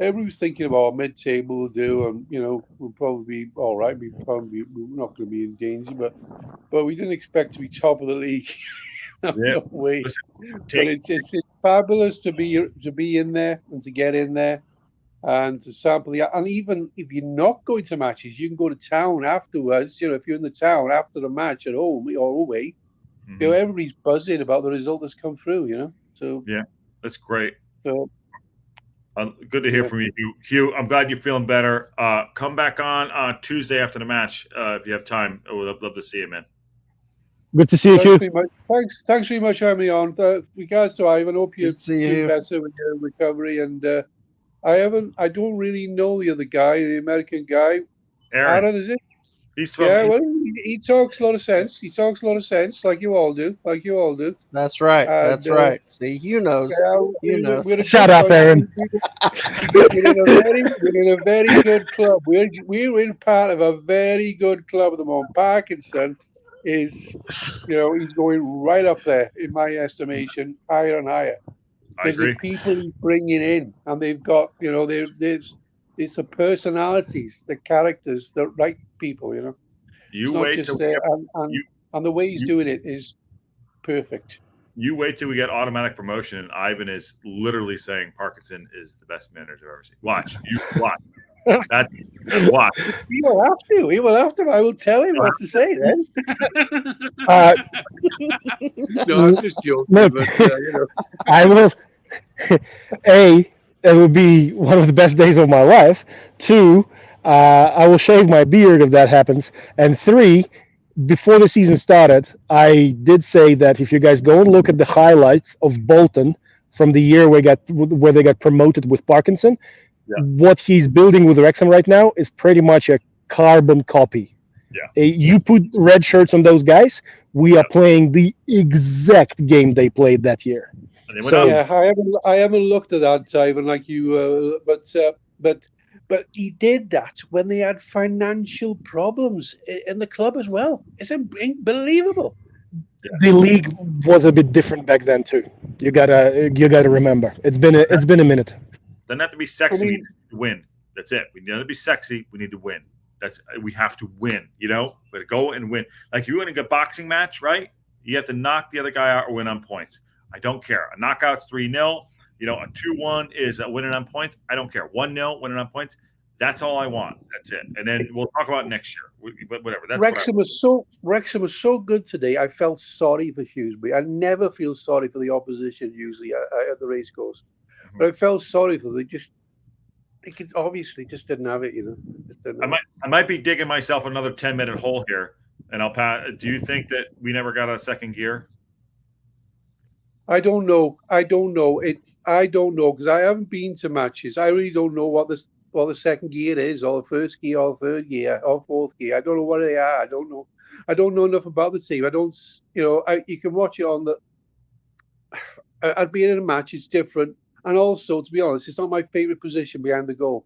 Everybody's thinking about mid-table will do, and we'll probably be all right. We're not going to be in danger, but we didn't expect to be top of the league. No way. But it's fabulous to be in there and to get in there and to sample and even if you're not going to matches, you can go to town afterwards. If you're in the town after the match at home or away, everybody's buzzing about the result that's come through. So yeah, that's great. So good to hear from you, Hugh. I'm glad you're feeling better. Come back on Tuesday after the match if you have time. I would love to see you, man. Good to see you, Hugh. Thanks very much for having me on. Regards to Ivan, hope you're better with your recovery. And I don't really know the other guy, the American guy. Aaron, is it? He's from. Yeah, well, he talks a lot of sense. He talks a lot of sense, like you all do. That's right. That's right. See, Hugh knows. Shut up, Aaron. We're in a very good club. We're in part of a very good club at the moment. Parkinson is, he's going right up there in my estimation, higher and higher. I agree. The people he's bringing in, and they've got, it's the personalities, the characters, the right people. You wait till and the way he's doing it is perfect. You wait till we get automatic promotion, and Ivan is literally saying Parkinson is the best manager I've ever seen. Watch. You watch. That's watch. He will have to. He will have to. I will tell him what to say then. No, I'm just joking. Look, But, I will. A, it will be one of the best days of my life. 2, I will shave my beard if that happens. And 3, before the season started, I did say that if you guys go and look at the highlights of Bolton from the year where they got promoted with Parkinson, what he's building with Wrexham right now is pretty much a carbon copy. Yeah. You put red shirts on those guys, we are playing the exact game they played that year. So yeah, I haven't looked at that, Ivan, like you. But he did that when they had financial problems in the club as well. It's unbelievable. The league was a bit different back then too. You gotta remember. It's been a minute. Doesn't have to be sexy. We need to win. That's it. We need to be sexy. We need to win. We have to win. But go and win. Like if you win a good boxing match, right? You have to knock the other guy out or win on points. I don't care. A knockout's 3-0. A 2-1 is a winning on points. I don't care. 1-0 winning on points. That's all I want. That's it. And then we'll talk about next year. Whatever. That's Wrexham was so good today. I felt sorry for Shrewsbury. I never feel sorry for the opposition usually at the racecourse, but I felt sorry for them. They obviously just didn't have it. I might be digging myself another 10-minute hole here, and I'll pass. Do you think that we never got a second gear? I don't know. I don't know because I haven't been to matches. I really don't know what the second gear is, or the first gear, or the third gear, or fourth gear. I don't know what they are. I don't know. I don't know enough about the team. I don't. You can watch it on the. I'd be in a match. It's different, and also, to be honest, it's not my favorite position behind the goal.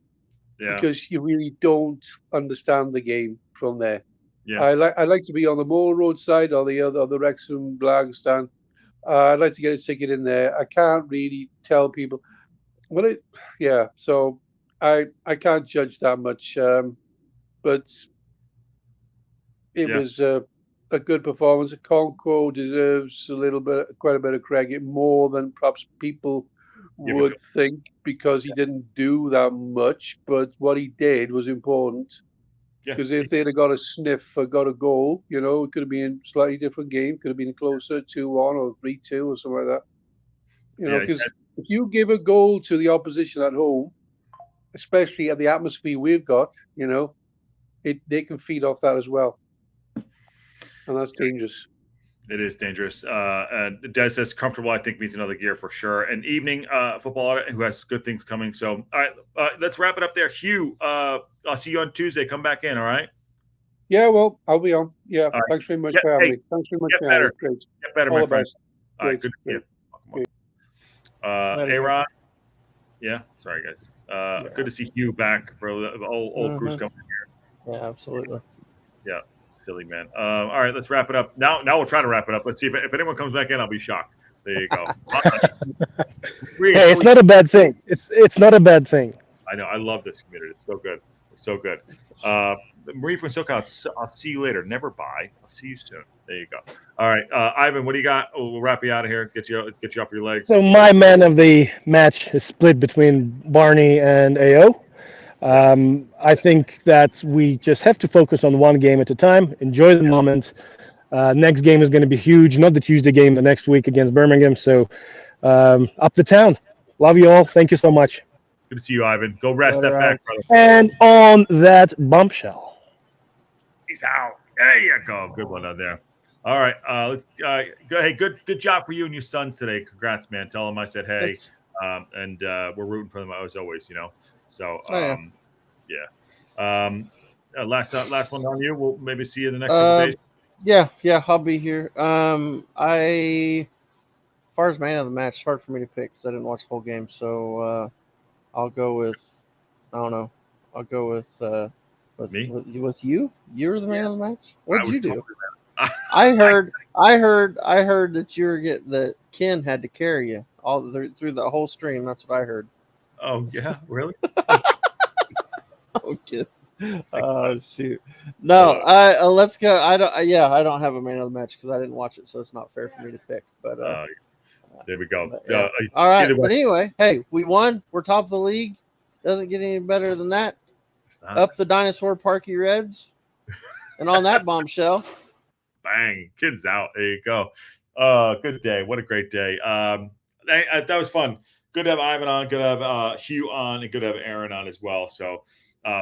Yeah. Because you really don't understand the game from there. Yeah. I like to be on the Moor Road side or the Wrexham Blag stand. I'd like to get a ticket in there. I can't really tell people, so I can't judge that much. But it was a good performance. Conco deserves quite a bit of credit, more than perhaps people would think, because he didn't do that much. But what he did was important. Because if they'd have got a sniff or got a goal, it could have been a slightly different game. Could have been closer, 2-1 or 3-2 or something like that. Because if you give a goal to the opposition at home, especially at the atmosphere we've got, they can feed off that as well. And that's dangerous. It is dangerous. Des says comfortable, I think, means another gear for sure. And evening football audit, who has good things coming. So, all right, let's wrap it up there. Hugh, I'll see you on Tuesday. Come back in, all right? Yeah, well, I'll be on. Yeah, right. Thanks very much for having me. Thanks very much for having me. Great. Get better, all my friend. Best. All right, good to see you. A-Rod. Yeah, sorry, guys. Good to see Hugh back for old crews coming here. Yeah, absolutely. Yeah. Silly man. All right, let's wrap it up. Now we'll try to wrap it up. Let's see if anyone comes back in, I'll be shocked. There you go. Hey, it's not a bad thing. It's not a bad thing. I know. I love this community. It's so good. It's so good. Marie from SoCal, I'll see you later. Never bye. I'll see you soon. There you go. All right, Ivan, what do you got? We'll wrap you out of here. Get you off your legs. So my man of the match is split between Barney and AO. I think that we just have to focus on one game at a time, enjoy the moment. Next game is going to be huge, not the Tuesday game, the next week against Birmingham. So up the town. Love you all. Thank you so much. Good to see you, Ivan. Go rest that back, brother. And on that bombshell. Peace out. There you go. Good one out there. All right. Let's go. Hey, good job for you and your sons today. Congrats, man. Tell them I said hey. And we're rooting for them as always, So, last one on you. We'll maybe see you in the next couple days. Yeah, I'll be here. As far as man of the match, it's hard for me to pick because I didn't watch the whole game. So I'll go with, I don't know. I'll go with me. With you. You're the man of the match. What did you do? I heard that you were that Ken had to carry you all through the whole stream. That's what I heard. Oh yeah, really? Okay. Oh shoot! No, let's go. I don't have a man of the match because I didn't watch it, so it's not fair for me to pick. But there we go. yeah. All right. Either way, But anyway, hey, we won. We're top of the league. Doesn't get any better than that. it's not. Up the dinosaur Parky Reds. And on that bombshell, Bang, kids out. There you go. Good day. What a great day. That was fun. Good to have Ivan on. Good to have Hugh on, and good to have Aaron on as well. So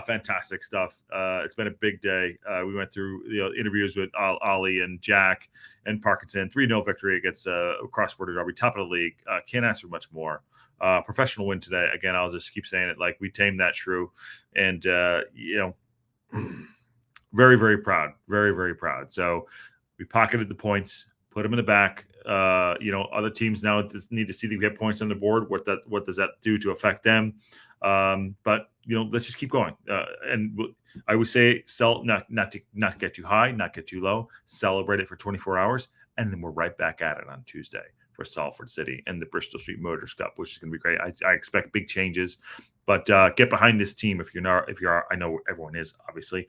fantastic stuff. It's been a big day. We went through interviews with Ollie and Jack and Parkinson. 3-0 victory against cross-border derby, top of the league. Can't ask for much more. Professional win today. Again, I'll just keep saying it. Like, we tamed that shrew, and very, very proud. Very, very proud. So we pocketed the points, put them in the back. Other teams now just need to see that we have points on the board. What does that do to affect them? But let's just keep going. And I would say not to get too high, not get too low. Celebrate it for 24 hours, and then we're right back at it on Tuesday for Salford City and the Bristol Street Motors Cup, which is going to be great. I expect big changes, but get behind this team if you're not. If you are, I know everyone is, obviously.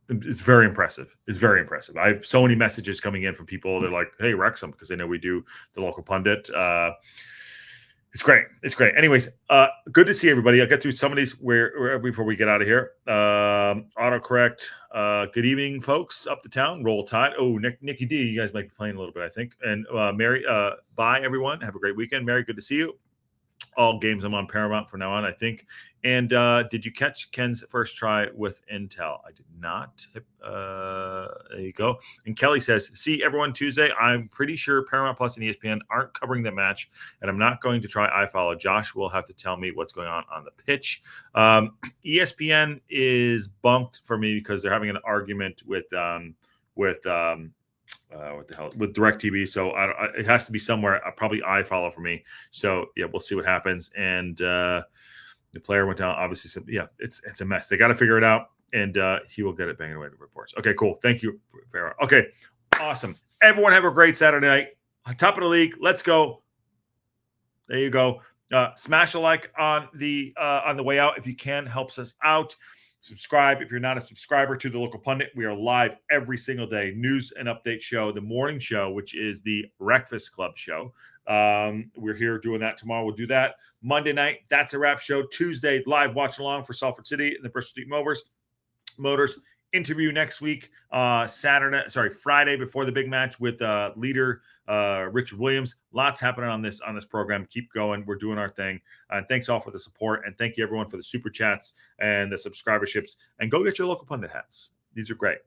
It's very impressive. It's very impressive. I have so many messages coming in from people. They're like, "Hey, Wrexham," because they know we do the local pundit. It's great. It's great. Anyways, good to see everybody. I'll get through some of these before we get out of here. Autocorrect. Good evening, folks. Up the town. Roll Tide. Oh, Nikki D, you guys might be playing a little bit, I think. And Mary, bye, everyone. Have a great weekend. Mary, good to see you. All games I'm on Paramount from now on, I think. And did you catch Ken's first try with Intel? I did not. There you go. And Kelly says, see everyone Tuesday. I'm pretty sure Paramount Plus and ESPN aren't covering the match, and I'm not going to try iFollow. Josh will have to tell me what's going on the pitch. ESPN is bumped for me because they're having an argument with what the hell with DirecTV. So it has to be somewhere. Probably iFollow for me. So yeah, we'll see what happens. And the player went down. Obviously, so, yeah, it's a mess. They got to figure it out, and he will get it banging away to reports. Okay, cool. Thank you, Farrah. Okay, awesome. Everyone have a great Saturday night. Top of the league. Let's go. There you go. Smash a like on the way out if you can. Helps us out. Subscribe if you're not a subscriber to the local pundit. We are live every single day. News and update show, the morning show, which is the Breakfast Club show. We're here doing that tomorrow. We'll do that Monday night. That's a wrap show. Tuesday, live watch along for Salford City and the Bristol Street Motors. Interview next week. Friday before the big match with leader Richard Williams. Lots happening on this program. Keep going. We're doing our thing. And thanks all for the support. And thank you everyone for the super chats and the subscriberships. And go get your local pundit hats. These are great.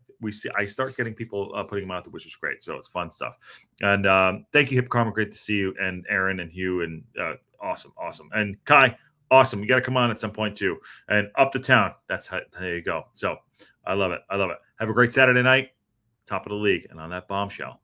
I start getting people putting them out there, which is great. So it's fun stuff. And thank you, Hip Karma. Great to see you. And Aaron and Hugh and awesome. And Kai, awesome. You got to come on at some point too. And up to town. There you go. So I love it. Have a great Saturday night. Top of the league. And on that bombshell,